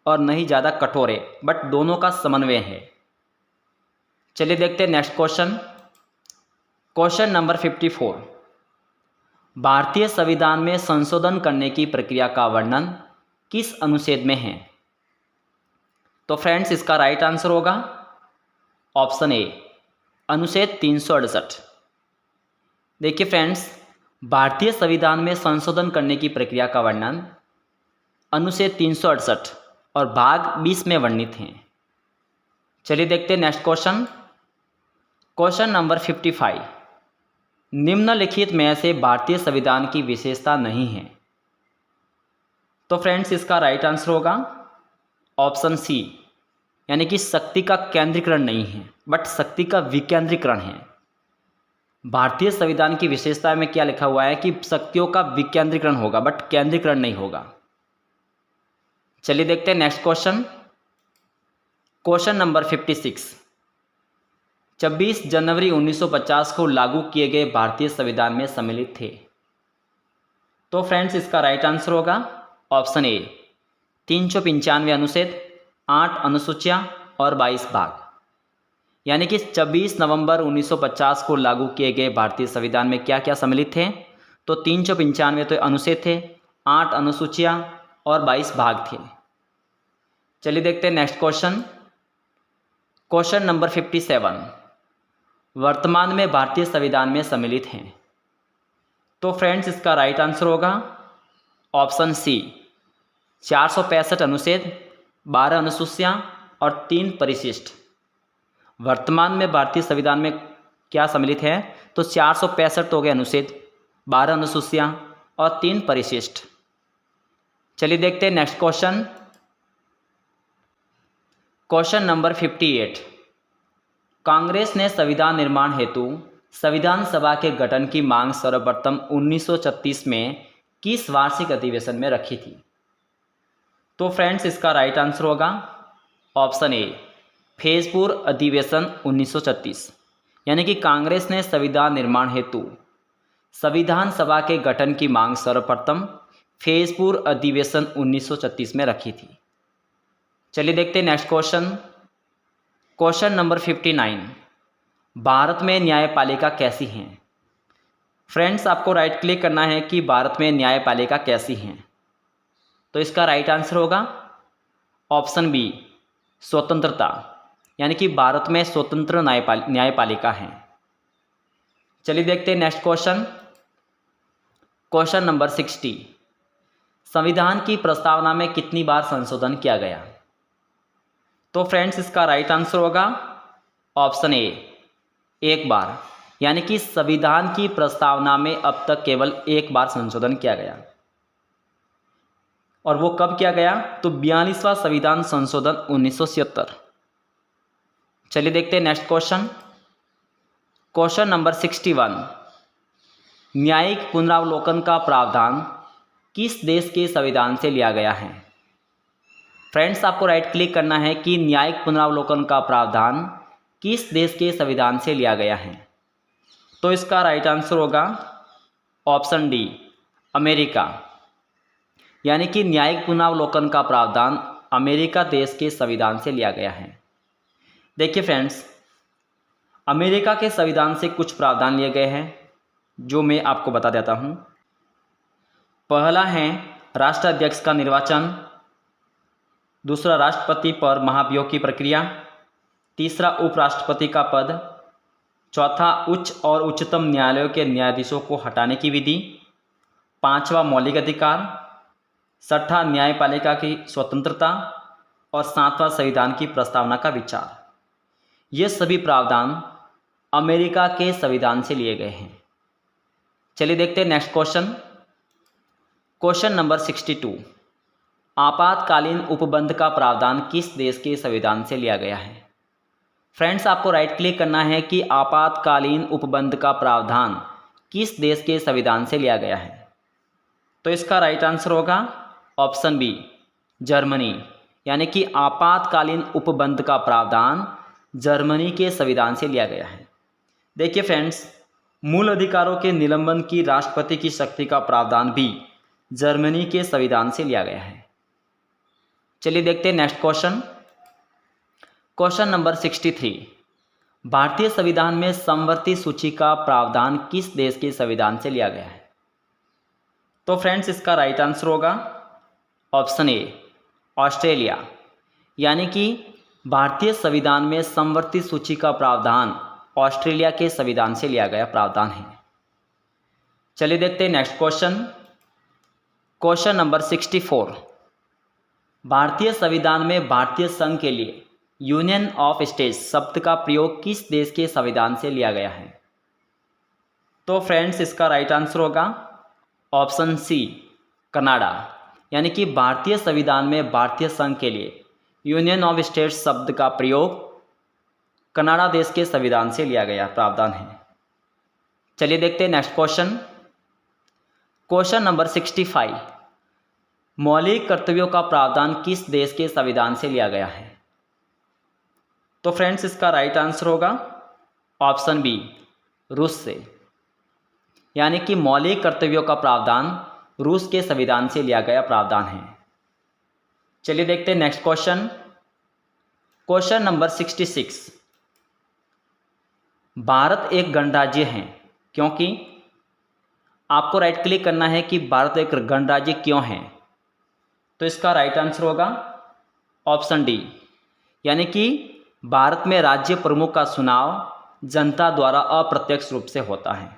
और न ही ज़्यादा कठोर है, बट दोनों का समन्वय है। चलिए देखते हैं नेक्स्ट क्वेश्चन। क्वेश्चन नंबर 54, भारतीय संविधान में संशोधन करने की प्रक्रिया का वर्णन किस अनुच्छेद में है? तो फ्रेंड्स, इसका राइट आंसर होगा ऑप्शन ए, अनुच्छेद 368। देखिए फ्रेंड्स, भारतीय संविधान में संशोधन करने की प्रक्रिया का वर्णन अनुच्छेद 368 और भाग 20 में वर्णित हैं। चलिए देखते हैं नेक्स्ट क्वेश्चन। क्वेश्चन नंबर 55, निम्नलिखित में से भारतीय संविधान की विशेषता नहीं है। तो फ्रेंड्स, इसका राइट आंसर होगा ऑप्शन सी, यानी कि शक्ति का केंद्रीकरण नहीं है बट शक्ति का विकेंद्रीकरण है। भारतीय संविधान की विशेषता में क्या लिखा हुआ है कि शक्तियों का विकेंद्रीकरण होगा बट केंद्रीकरण नहीं होगा। चलिए देखते हैं नेक्स्ट क्वेश्चन। क्वेश्चन नंबर 56, 26 जनवरी 1950 को लागू किए गए भारतीय संविधान में सम्मिलित थे। तो फ्रेंड्स, इसका राइट आंसर होगा ऑप्शन ए, 395 अनुच्छेद, 8 अनुसूचियां और 22 भाग। यानी कि 26 नवंबर 1950 को लागू किए गए भारतीय संविधान में क्या क्या सम्मिलित थे? तो 395 तो अनुच्छेद थे, 8 अनुसूचियां और 22 भाग थे। चलिए देखते हैं नेक्स्ट क्वेश्चन। क्वेश्चन नंबर 57, वर्तमान में भारतीय संविधान में सम्मिलित हैं। तो फ्रेंड्स, इसका राइट आंसर होगा ऑप्शन सी, 465 अनुच्छेद, 12 अनुसूचियां और 3 परिशिष्ट। वर्तमान में भारतीय संविधान में क्या सम्मिलित है? तो 465 हो गए अनुच्छेद, 12 अनुसूचियां और 3 परिशिष्ट। चलिए देखते हैं next question. Question number 58, Congress ने संविधान निर्माण हेतु संविधान सभा के गठन की मांग सर्वप्रथम 1936 में किस वार्षिक अधिवेशन में रखी थी? तो फ्रेंड्स, इसका राइट आंसर होगा ऑप्शन ए, फैज़पुर अधिवेशन 1936। यानी कि कांग्रेस ने संविधान निर्माण हेतु संविधान सभा के गठन की मांग सर्वप्रथम फैज़पुर अधिवेशन 1936 में रखी थी। चलिए देखते हैं next question. Question number 59, Bharat में न्यायपालिका कैसी है? फ्रेंड्स, आपको राइट क्लिक करना है कि भारत में न्यायपालिका कैसी है। तो इसका राइट आंसर होगा ऑप्शन बी, स्वतंत्रता। यानी कि भारत में स्वतंत्र न्यायपालिका है। चलिए देखते हैं नेक्स्ट क्वेश्चन। क्वेश्चन नंबर 60, संविधान की प्रस्तावना में कितनी बार संशोधन किया गया? तो फ्रेंड्स, इसका राइट आंसर होगा ऑप्शन ए, 1 बार। यानी कि संविधान की प्रस्तावना में अब तक केवल 1 बार संशोधन किया गया। और वो कब किया गया? तो 42वां संविधान संशोधन 1976। चलिए देखते हैं नेक्स्ट क्वेश्चन। क्वेश्चन नंबर 61, न्यायिक पुनरावलोकन का प्रावधान किस देश के संविधान से लिया गया है? फ्रेंड्स, आपको राइट क्लिक करना है कि न्यायिक पुनरावलोकन का प्रावधान किस देश के संविधान से लिया गया है। तो इसका राइट आंसर होगा ऑप्शन डी, अमेरिका। यानी कि न्यायिक पुनरावलोकन का प्रावधान अमेरिका देश के संविधान से लिया गया है। देखिए फ्रेंड्स, अमेरिका के संविधान से कुछ प्रावधान लिए गए हैं जो मैं आपको बता देता हूं। पहला है राष्ट्राध्यक्ष का निर्वाचन, दूसरा राष्ट्रपति पर महाभियोग की प्रक्रिया, तीसरा उपराष्ट्रपति का पद, चौथा उच्च और उच्चतम न्यायालयों के न्यायाधीशों को हटाने की विधि, पांचवा मौलिक अधिकार, छठा न्यायपालिका की स्वतंत्रता और सातवां संविधान की प्रस्तावना का विचार। ये सभी प्रावधान अमेरिका के संविधान से लिए गए हैं। चलिए देखते हैं नेक्स्ट क्वेश्चन। क्वेश्चन नंबर 62, आपातकालीन उपबंध का प्रावधान किस देश के संविधान से लिया गया है? फ्रेंड्स, आपको राइट क्लिक करना है कि आपातकालीन उपबंध का प्रावधान किस देश के संविधान से लिया गया है। तो इसका राइट आंसर होगा ऑप्शन बी, जर्मनी। यानी कि आपातकालीन उपबंध का प्रावधान जर्मनी के संविधान से लिया गया है। देखिए फ्रेंड्स, मूल अधिकारों के निलंबन की राष्ट्रपति की शक्ति का प्रावधान भी जर्मनी के संविधान से लिया गया है। चलिए देखते हैं नेक्स्ट क्वेश्चन। क्वेश्चन नंबर 63, भारतीय संविधान में समवर्ती सूची का प्रावधान किस देश के संविधान से लिया गया है? तो फ्रेंड्स, इसका राइट आंसर होगा ऑप्शन ए, ऑस्ट्रेलिया। यानी कि भारतीय संविधान में समवर्ती सूची का प्रावधान ऑस्ट्रेलिया के संविधान से लिया गया प्रावधान है। चलिए देखते हैं नेक्स्ट क्वेश्चन। क्वेश्चन नंबर 64, भारतीय संविधान में भारतीय संघ के लिए यूनियन ऑफ स्टेट्स शब्द का प्रयोग किस देश के संविधान से लिया गया है? तो फ्रेंड्स, इसका राइट आंसर होगा ऑप्शन सी, कनाडा। यानी कि भारतीय संविधान में भारतीय संघ के लिए यूनियन ऑफ स्टेट्स शब्द का प्रयोग कनाडा देश के संविधान से लिया गया प्रावधान है। चलिए देखते हैं नेक्स्ट क्वेश्चन। क्वेश्चन नंबर 65, मौलिक कर्तव्यों का प्रावधान किस देश के संविधान से लिया गया है? तो फ्रेंड्स, इसका राइट आंसर होगा ऑप्शन बी, रूस से। यानी कि मौलिक कर्तव्यों का प्रावधान रूस के संविधान से लिया गया प्रावधान है। चलिए देखते हैं next question. Question number 66, Bharat एक गणराज्य है क्योंकि, आपको राइट क्लिक करना है कि भारत एक गणराज्य क्यों है। तो इसका राइट आंसर होगा ऑप्शन डी, यानी कि भारत में राज्य प्रमुख का चुनाव जनता द्वारा अप्रत्यक्ष रूप से होता है।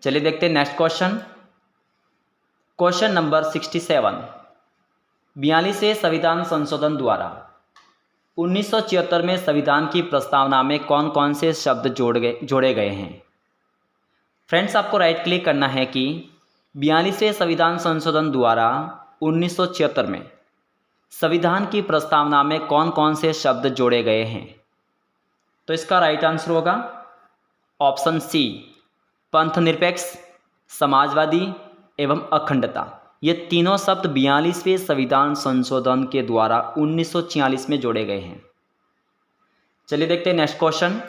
चलिए देखते हैं नेक्स्ट क्वेश्चन। क्वेश्चन नंबर 67, 42वें संविधान संशोधन द्वारा 1976 में संविधान की प्रस्तावना में कौन कौन से शब्द जोड़े गए हैं? फ्रेंड्स, आपको राइट क्लिक करना है कि 42वें संविधान संशोधन द्वारा 1976 में संविधान की प्रस्तावना में कौन कौन से शब्द जोड़े गए हैं? तो इसका राइट आंसर होगा ऑप्शन सी, पंथनिरपेक्ष, समाजवादी एवं अखंडता। ये तीनों शब्द 42वें संविधान संशोधन के द्वारा 1946 में जोड़े गए हैं। चलिए देखते हैं next question.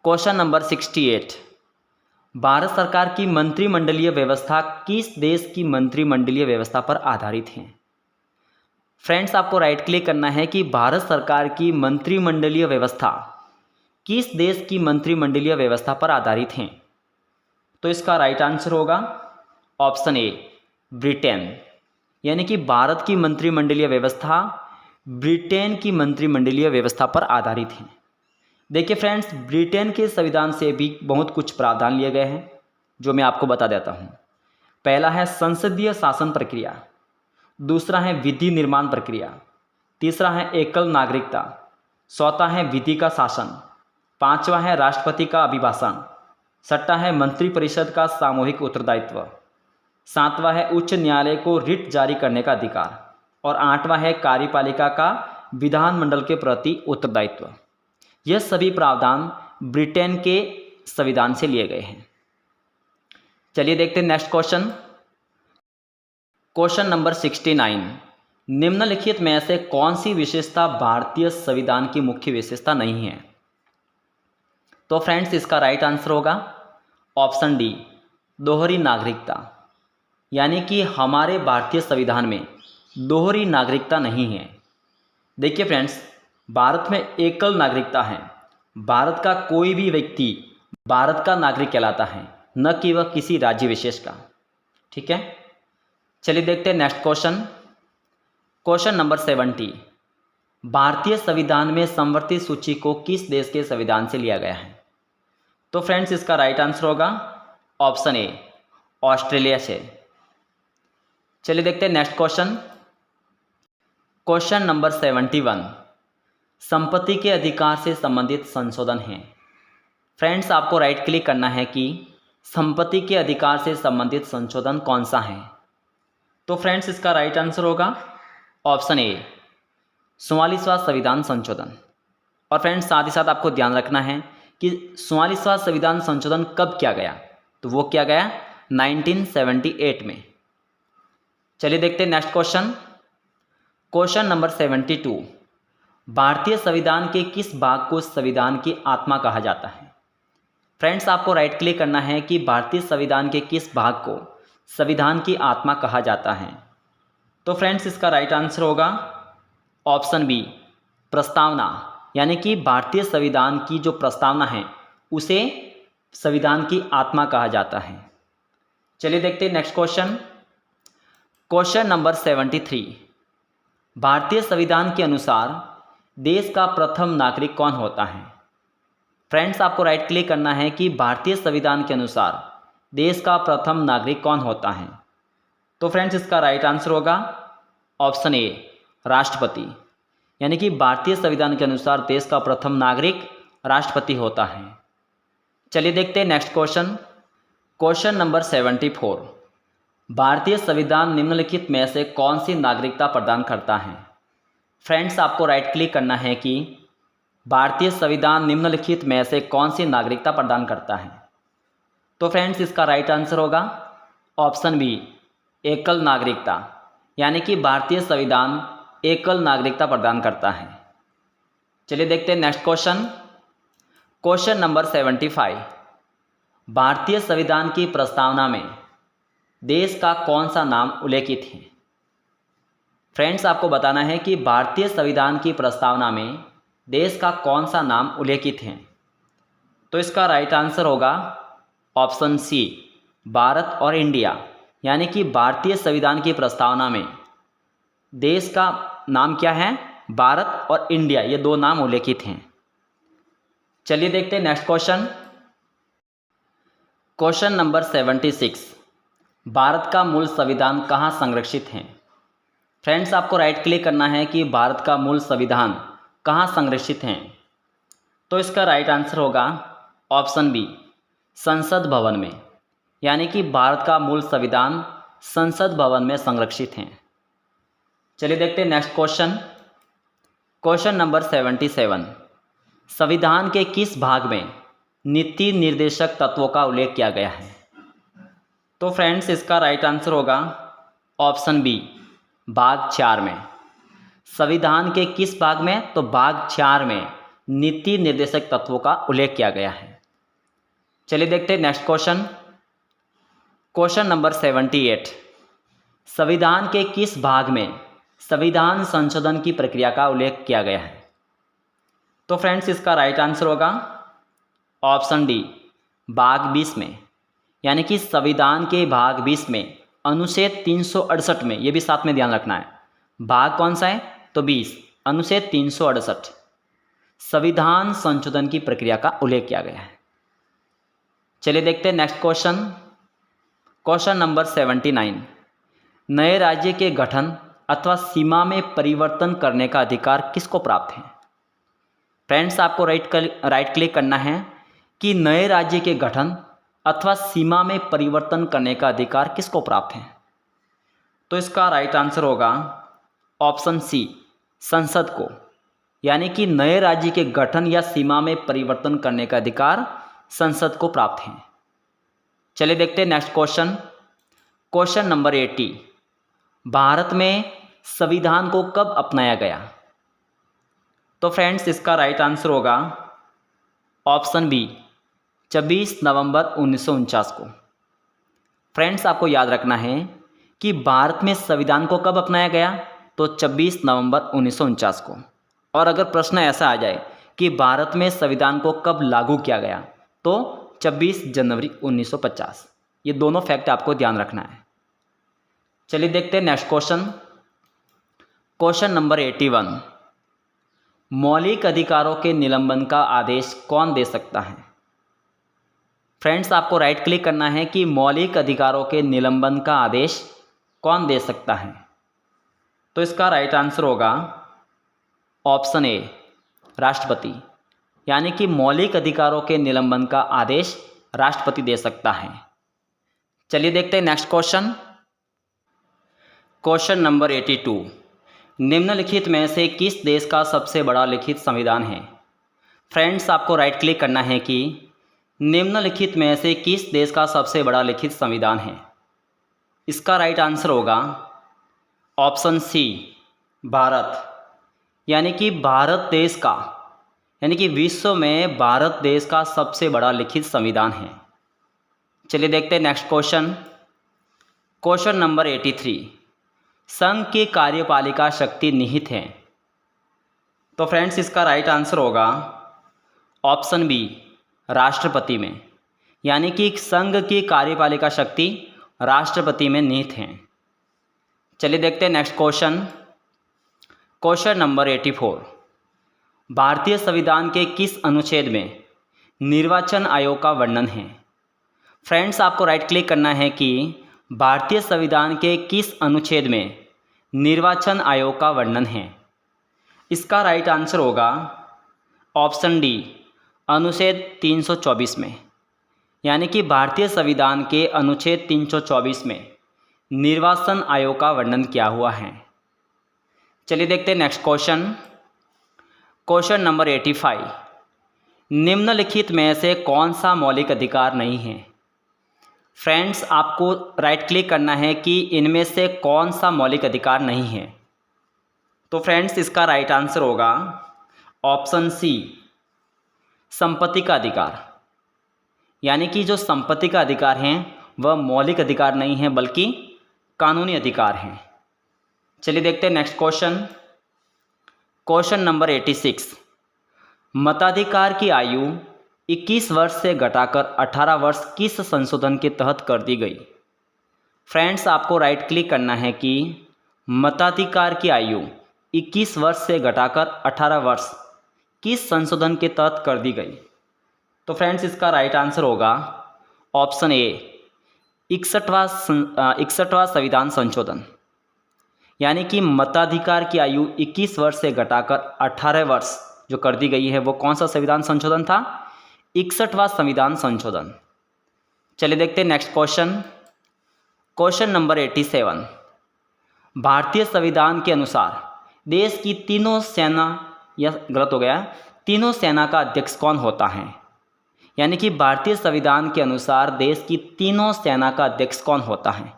Question number 68, Bharat सरकार की मंत्रिमंडलीय व्यवस्था किस देश की मंत्रिमंडलीय व्यवस्था पर आधारित है? फ्रेंड्स, आपको राइट क्लिक करना है कि भारत सरकार की मंत्रिमंडलीय व्यवस्था किस देश की मंत्रिमंडलीय व्यवस्था पर आधारित है? तो इसका राइट आंसर होगा ऑप्शन ए, ब्रिटेन। यानी कि भारत की मंत्रिमंडलीय व्यवस्था ब्रिटेन की मंत्रिमंडलीय व्यवस्था पर आधारित है। देखिए फ्रेंड्स, ब्रिटेन के संविधान से भी बहुत कुछ प्रावधान लिए गए हैं जो मैं आपको बता देता हूँ। पहला है संसदीय शासन प्रक्रिया, दूसरा है विधि निर्माण प्रक्रिया, तीसरा है एकल नागरिकता, चौथा है विधि का शासन, पांचवा है राष्ट्रपति का अभिभाषण, छठा है मंत्रिपरिषद का सामूहिक उत्तरदायित्व, सातवां है उच्च न्यायालय को रिट जारी करने का अधिकार और आठवां है कार्यपालिका का विधानमंडल के प्रति उत्तरदायित्व। यह सभी प्रावधान ब्रिटेन के संविधान से लिए गए हैं। चलिए देखते हैं नेक्स्ट क्वेश्चन। क्वेश्चन नंबर 69, निम्नलिखित में से कौन सी विशेषता भारतीय संविधान की मुख्य विशेषता नहीं है? तो फ्रेंड्स, इसका राइट आंसर होगा ऑप्शन डी, दोहरी नागरिकता। यानी कि हमारे भारतीय संविधान में दोहरी नागरिकता नहीं है। देखिए फ्रेंड्स, भारत में एकल नागरिकता है। भारत का कोई भी व्यक्ति भारत का नागरिक कहलाता है, न कि वह किसी राज्य विशेष का। ठीक है, चलिए देखते हैं नेक्स्ट क्वेश्चन। क्वेश्चन नंबर 70, भारतीय संविधान में समवर्ती सूची को किस देश के संविधान से लिया गया है? तो फ्रेंड्स इसका राइट आंसर होगा ऑप्शन ए, ऑस्ट्रेलिया से। चलिए देखते हैं नेक्स्ट क्वेश्चन। क्वेश्चन नंबर 71, संपत्ति के अधिकार से संबंधित संशोधन है। फ्रेंड्स आपको राइट क्लिक करना है कि संपत्ति के अधिकार से संबंधित संशोधन कौन सा है। तो फ्रेंड्स इसका राइट आंसर होगा ऑप्शन ए, 44वां संविधान संशोधन। और फ्रेंड्स साथ ही साथ आपको ध्यान रखना है कि 44वां संविधान संशोधन कब किया गया? तो वो किया गया 1978 में। चलिए देखते हैं नेक्स्ट क्वेश्चन। क्वेश्चन नंबर 72, भारतीय संविधान के किस भाग को संविधान की आत्मा कहा जाता है? फ्रेंड्स आपको राइट क्लिक करना है कि भारतीय संविधान के किस भाग को संविधान की आत्मा कहा जाता है। तो फ्रेंड्स इसका राइट आंसर होगा ऑप्शन बी, प्रस्तावना, यानी कि भारतीय संविधान की जो प्रस्तावना है उसे संविधान की आत्मा कहा जाता है। चलिए देखते हैं नेक्स्ट क्वेश्चन। क्वेश्चन नंबर 73, भारतीय संविधान के अनुसार देश का प्रथम नागरिक कौन होता है? फ्रेंड्स आपको राइट क्लिक करना है कि भारतीय संविधान के अनुसार देश का प्रथम नागरिक कौन होता है। तो फ्रेंड्स इसका राइट आंसर होगा ऑप्शन ए, राष्ट्रपति, यानी कि भारतीय संविधान के अनुसार देश का प्रथम नागरिक राष्ट्रपति होता है। चलिए देखते हैं नेक्स्ट क्वेश्चन। क्वेश्चन नंबर 74, भारतीय संविधान निम्नलिखित में से कौन सी नागरिकता प्रदान करता है? फ्रेंड्स आपको राइट क्लिक करना है कि भारतीय संविधान निम्नलिखित में से कौन सी नागरिकता प्रदान करता है। तो फ्रेंड्स इसका राइट आंसर होगा ऑप्शन बी, एकल नागरिकता, यानी कि भारतीय संविधान एकल नागरिकता प्रदान करता है। चलिए देखते हैं नेक्स्ट क्वेश्चन। क्वेश्चन नंबर 75, भारतीय संविधान की प्रस्तावना में देश का कौन सा नाम उल्लेखित है? फ्रेंड्स आपको बताना है कि भारतीय संविधान की प्रस्तावना में देश का कौन सा नाम उल्लेखित है। तो इसका राइट आंसर होगा ऑप्शन सी, भारत और इंडिया, यानी कि भारतीय संविधान की प्रस्तावना में देश का नाम क्या है? भारत और इंडिया, ये दो नाम उल्लेखित हैं। चलिए देखते हैं next question. Question number 76, Bharat का मूल संविधान कहाँ संरक्षित है? फ्रेंड्स आपको राइट क्लिक करना है कि भारत का मूल संविधान कहाँ संरक्षित है। तो इसका राइट आंसर होगा ऑप्शन बी, संसद भवन में, यानी कि भारत का मूल संविधान संसद भवन में संरक्षित है। चलिए देखते हैं नेक्स्ट क्वेश्चन। क्वेश्चन नंबर 77, संविधान के किस भाग में नीति निर्देशक तत्वों का उल्लेख किया गया है? तो फ्रेंड्स इसका राइट आंसर होगा ऑप्शन बी, भाग 4 में। संविधान के किस भाग में? तो भाग 4 में नीति निर्देशक तत्वों का उल्लेख किया गया है। चलिए देखते हैं नेक्स्ट क्वेश्चन। क्वेश्चन नंबर 78, संविधान के किस भाग में संविधान संशोधन की प्रक्रिया का उल्लेख किया गया है? तो फ्रेंड्स इसका राइट आंसर होगा ऑप्शन डी, भाग 20 में, यानी कि संविधान के भाग 20 में अनुच्छेद 368 में, ये भी साथ में ध्यान रखना है, भाग कौन सा है? तो 20, अनुच्छेद 368 संविधान संशोधन की प्रक्रिया का उल्लेख किया गया है। चलिए देखते हैं नेक्स्ट क्वेश्चन। क्वेश्चन नंबर 79, नए राज्य के गठन अथवा सीमा में परिवर्तन करने का अधिकार किसको प्राप्त है? फ्रेंड्स आपको राइट क्लिक करना है कि नए राज्य के गठन अथवा सीमा में परिवर्तन करने का अधिकार किसको प्राप्त है। तो इसका राइट आंसर होगा ऑप्शन सी, संसद को, यानी कि नए राज्य के गठन या सीमा में परिवर्तन करने का अधिकार संसद को प्राप्त है। चलिए देखते हैं next question. Question number 80, Bharat में संविधान को कब अपनाया गया? तो फ्रेंड्स इसका राइट आंसर होगा ऑप्शन बी, 26 नवंबर 1949 को। फ्रेंड्स आपको याद रखना है कि भारत में संविधान को कब अपनाया गया? तो 26 नवंबर 1949 को। और अगर प्रश्न ऐसा आ जाए कि भारत में संविधान को कब लागू किया गया, तो 26 जनवरी 1950। ये दोनों फैक्ट आपको ध्यान रखना है। चलिए देखते हैं नेक्स्ट क्वेश्चन। क्वेश्चन नंबर 81, मौलिक अधिकारों के निलंबन का आदेश कौन दे सकता है? फ्रेंड्स, आपको राइट क्लिक करना है कि मौलिक अधिकारों के निलंबन का आदेश कौन दे सकता है। तो इसका राइट आंसर होगा ऑप्शन ए, राष्ट्रपति। यानी कि मौलिक अधिकारों के निलंबन का आदेश राष्ट्रपति दे सकता है। चलिए देखते हैं नेक्स्ट क्वेश्चन। क्वेश्चन नंबर 82, निम्नलिखित में से किस देश का सबसे बड़ा लिखित संविधान है? फ्रेंड्स, आपको राइट क्लिक करना है कि निम्नलिखित में से किस देश का सबसे बड़ा लिखित संविधान है। इसका राइट आंसर होगा ऑप्शन सी, भारत। यानी कि भारत देश का, यानी कि विश्व में भारत देश का सबसे बड़ा लिखित संविधान है। चलिए देखते हैं नेक्स्ट क्वेश्चन। क्वेश्चन नंबर 83, संघ की कार्यपालिका शक्ति निहित है। तो फ्रेंड्स, इसका राइट आंसर होगा ऑप्शन बी, राष्ट्रपति में। यानी कि संघ की कार्यपालिका शक्ति राष्ट्रपति में निहित है। चलिए देखते हैं नेक्स्ट क्वेश्चन। क्वेश्चन नंबर 84, भारतीय संविधान के किस अनुच्छेद में निर्वाचन आयोग का वर्णन है? फ्रेंड्स, आपको राइट क्लिक करना है कि भारतीय संविधान के किस अनुच्छेद में निर्वाचन आयोग का वर्णन है। इसका राइट आंसर होगा ऑप्शन डी, अनुच्छेद 324 में। यानी कि भारतीय संविधान के अनुच्छेद 324 में निर्वाचन आयोग का वर्णन किया हुआ है। चलिए देखते हैं नेक्स्ट क्वेश्चन। क्वेश्चन नंबर 85, निम्नलिखित में से कौन सा मौलिक अधिकार नहीं है? फ्रेंड्स, आपको राइट क्लिक करना है कि इनमें से कौन सा मौलिक अधिकार नहीं है। तो फ्रेंड्स, इसका राइट आंसर होगा ऑप्शन सी, संपत्ति का अधिकार। यानी कि जो संपत्ति का अधिकार है वह मौलिक अधिकार नहीं है बल्कि कानूनी अधिकार है। चलिए देखते हैं नेक्स्ट क्वेश्चन। क्वेश्चन नंबर 86, मताधिकार की आयु 21 वर्ष से घटाकर 18 वर्ष किस संशोधन के तहत कर दी गई? फ्रेंड्स, आपको राइट क्लिक करना है कि मताधिकार की आयु 21 वर्ष से घटाकर 18 वर्ष किस संशोधन के तहत कर दी गई? तो फ्रेंड्स, इसका राइट आंसर होगा ऑप्शन ए, 61वां संविधान संशोधन। यानी कि मताधिकार की आयु 21 वर्ष से घटाकर 18 वर्ष जो कर दी गई है वो कौन सा संविधान संशोधन था? 61वां संविधान संशोधन। चलिए देखते हैं नेक्स्ट क्वेश्चन। क्वेश्चन नंबर 87, भारतीय संविधान के अनुसार देश की तीनों सेना, या गलत हो गया, तीनों सेना का अध्यक्ष कौन होता है? यानी कि भारतीय संविधान के अनुसार देश की तीनों सेना का अध्यक्ष कौन होता है?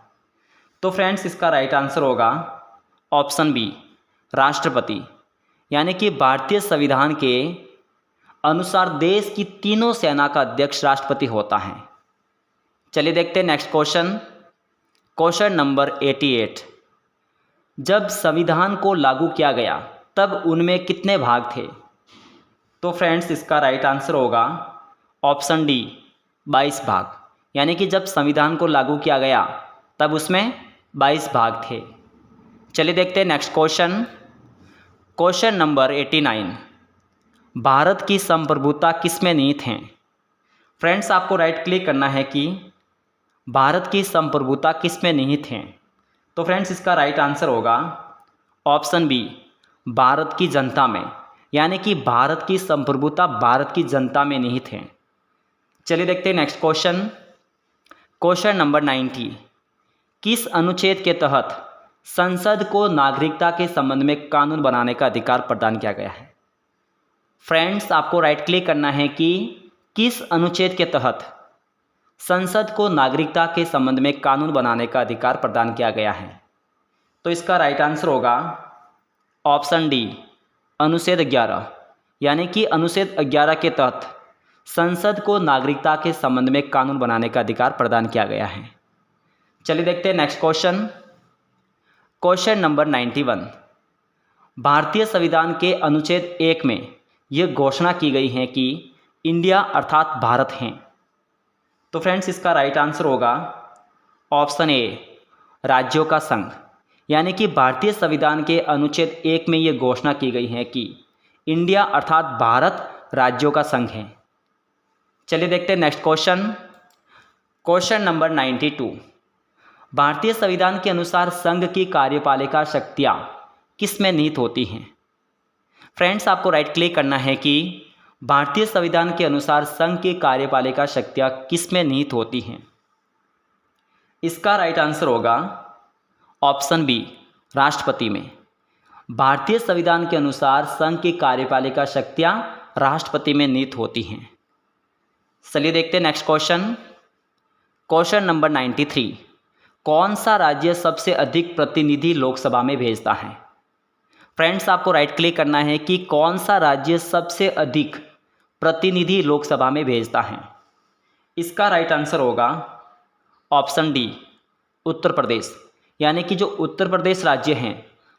तो फ्रेंड्स, इसका राइट आंसर होगा ऑप्शन बी, राष्ट्रपति। यानी कि भारतीय संविधान के अनुसार देश की तीनों सेना का अध्यक्ष राष्ट्रपति होता है। चलिए देखते हैं नेक्स्ट क्वेश्चन। क्वेश्चन नंबर 88, जब संविधान को लागू किया गया तब उनमें कितने भाग थे? तो फ्रेंड्स, इसका राइट आंसर होगा ऑप्शन डी, 22 भाग। यानी कि जब संविधान को लागू किया गया तब उसमें 22 भाग थे। चलिए देखते हैं next question. Question number 89, Bharat की संप्रभुता किस में निहित है? फ्रेंड्स, आपको राइट क्लिक करना है कि भारत की संप्रभुता किस में निहित है। तो फ्रेंड्स, इसका राइट आंसर होगा ऑप्शन बी, भारत की जनता में। यानी कि भारत की संप्रभुता भारत की जनता में निहित है। चलिए देखते हैं नेक्स्ट क्वेश्चन। क्वेश्चन नंबर 90, किस अनुच्छेद के तहत संसद को नागरिकता के संबंध में कानून बनाने का अधिकार प्रदान किया गया है? फ्रेंड्स, आपको राइट क्लिक करना है कि किस अनुच्छेद के तहत संसद को नागरिकता के संबंध में कानून बनाने का अधिकार प्रदान किया गया है। तो इसका राइट आंसर होगा ऑप्शन डी, अनुच्छेद 11। यानी कि अनुच्छेद 11 के तहत संसद को नागरिकता के संबंध में कानून बनाने का अधिकार प्रदान किया गया है। चलिए देखते हैं नेक्स्ट क्वेश्चन। क्वेश्चन नंबर 91, भारतीय संविधान के अनुच्छेद 1 में यह घोषणा की गई है कि इंडिया अर्थात भारत हैं। तो फ्रेंड्स, इसका राइट आंसर होगा ऑप्शन ए, राज्यों का संघ। यानी कि भारतीय संविधान के अनुच्छेद 1 में ये घोषणा की गई है कि इंडिया अर्थात भारत राज्यों का संघ है। चलिए देखते हैं नेक्स्ट क्वेश्चन। Question number 92। भारतीय संविधान के अनुसार संघ की कार्यपालिका शक्तियाँ किस में निहित होती हैं? फ्रेंड्स, आपको राइट क्लिक करना है कि भारतीय संविधान के अनुसार संघ की कार्यपालिका शक्तियाँ किस में निहित होती हैं। इसका राइट आंसर होगा ऑप्शन बी, राष्ट्रपति में। भारतीय संविधान के अनुसार संघ की कार्यपालिका शक्तियाँ राष्ट्रपति में निहित होती हैं। चलिए देखते हैं नेक्स्ट क्वेश्चन। Question number 93। कौन सा राज्य सबसे अधिक प्रतिनिधि लोकसभा में भेजता है? फ्रेंड्स, आपको राइट क्लिक करना है कि कौन सा राज्य सबसे अधिक प्रतिनिधि लोकसभा में भेजता है। इसका राइट आंसर होगा ऑप्शन डी, उत्तर प्रदेश। यानी कि जो उत्तर प्रदेश राज्य हैं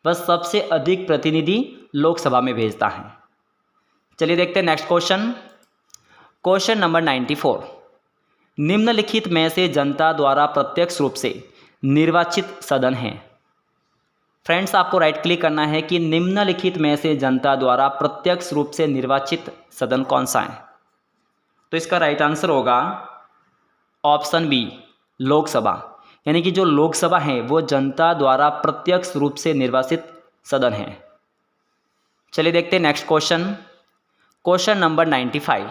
वह सबसे अधिक प्रतिनिधि लोकसभा में भेजता है। चलिए देखते हैं नेक्स्ट क्वेश्चन। Question number 94। निम्नलिखित में से जनता द्वारा प्रत्यक्ष रूप से निर्वाचित सदन है। फ्रेंड्स, आपको राइट क्लिक करना है कि निम्नलिखित में से जनता द्वारा प्रत्यक्ष रूप से निर्वाचित सदन कौन सा है। तो इसका राइट आंसर होगा ऑप्शन बी, लोकसभा। यानी कि जो लोकसभा है वो जनता द्वारा प्रत्यक्ष रूप से निर्वाचित सदन है। चलिए देखते हैं नेक्स्ट क्वेश्चन। Question number 95।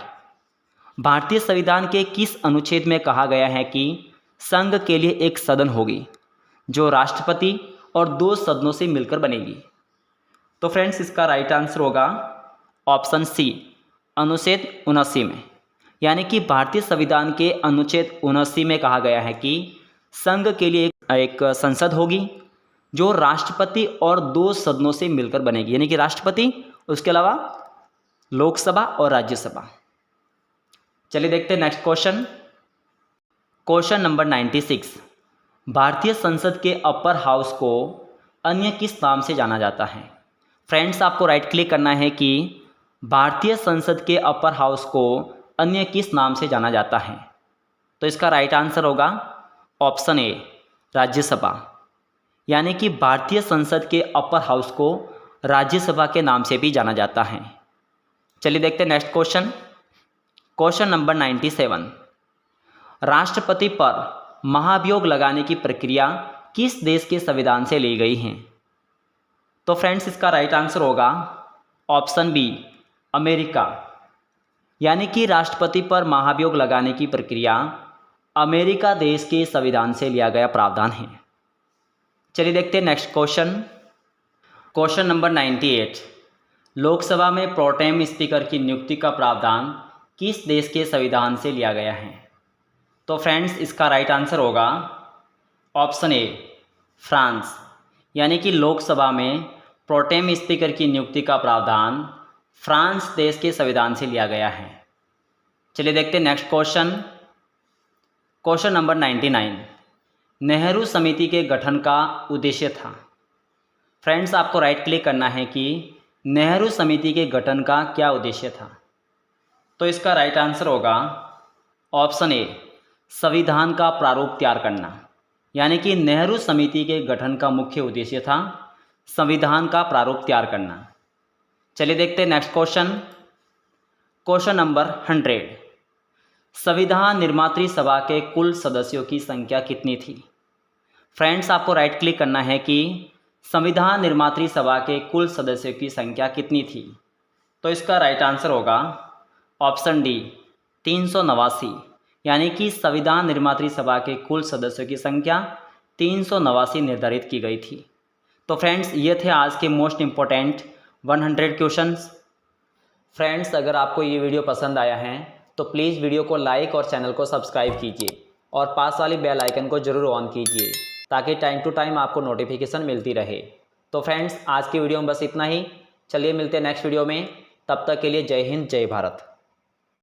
भारतीय संविधान के किस अनुच्छेद में कहा गया है कि संघ के लिए एक सदन होगी जो राष्ट्रपति और 2 सदनों से मिलकर बनेगी? तो फ्रेंड्स, इसका राइट आंसर होगा ऑप्शन सी, अनुच्छेद 79 में। यानी कि भारतीय संविधान के अनुच्छेद 79 में कहा गया है कि संघ के लिए एक संसद होगी जो राष्ट्रपति और 2 सदनों से मिलकर बनेगी। यानी कि राष्ट्रपति, उसके अलावा लोकसभा और राज्यसभा। चलिए देखते हैं नेक्स्ट क्वेश्चन। Question number 96। भारतीय संसद के अपर हाउस को अन्य किस नाम से जाना जाता है? फ्रेंड्स, आपको राइट क्लिक करना है कि भारतीय संसद के अपर हाउस को अन्य किस नाम से जाना जाता है। तो इसका राइट आंसर होगा ऑप्शन ए, राज्यसभा। यानी कि भारतीय संसद के अपर हाउस को राज्यसभा के नाम से भी जाना जाता है। चलिए देखते हैं नेक्स्ट क्वेश्चन। Question number 97। राष्ट्रपति पर महाभियोग लगाने की प्रक्रिया किस देश के संविधान से ली गई है? तो फ्रेंड्स, इसका राइट आंसर होगा ऑप्शन बी, अमेरिका। यानी कि राष्ट्रपति पर महाभियोग लगाने की प्रक्रिया अमेरिका देश के संविधान से लिया गया प्रावधान है। चलिए देखते हैं next question. Question number 98। Lok Sabha में प्रोटेम स्पीकर की नियुक्ति का प्रावधान किस देश के संविधान से लिया गया है? तो फ्रेंड्स, इसका राइट आंसर होगा ऑप्शन ए, फ्रांस। यानी कि लोकसभा में प्रोटेम स्पीकर की नियुक्ति का प्रावधान फ्रांस देश के संविधान से लिया गया है। चलिए देखते हैं next question. Question number 99। Nehru समिति के गठन का उद्देश्य था। फ्रेंड्स, आपको राइट क्लिक करना है कि नेहरू समिति के गठन का क्या उद्देश्य था। तो इसका राइट आंसर होगा ऑप्शन ए, संविधान का प्रारूप तैयार करना। यानी कि नेहरू समिति के गठन का मुख्य उद्देश्य था संविधान का प्रारूप तैयार करना। चलिए देखते हैं नेक्स्ट क्वेश्चन। Question number 100। संविधान निर्मात्री सभा के कुल सदस्यों की संख्या कितनी थी? फ्रेंड्स, आपको राइट क्लिक करना है कि संविधान निर्मात्री सभा के कुल सदस्यों की संख्या कितनी थी। तो इसका राइट आंसर होगा ऑप्शन डी, 389। यानी कि संविधान निर्मात्री सभा के कुल सदस्यों की संख्या 389 निर्धारित की गई थी। तो फ्रेंड्स, ये थे आज के मोस्ट इम्पोर्टेंट 100 क्वेश्चंस। फ्रेंड्स, अगर आपको ये वीडियो पसंद आया है तो प्लीज़ वीडियो को लाइक और चैनल को सब्सक्राइब कीजिए और पास वाली बेल आइकन को ज़रूर ऑन कीजिए ताकि टाइम टू टाइम आपको नोटिफिकेशन मिलती रहे। तो फ्रेंड्स, आज की वीडियो में बस इतना ही। चलिए मिलते हैं नेक्स्ट वीडियो में। तब तक के लिए जय हिंद, जय भारत।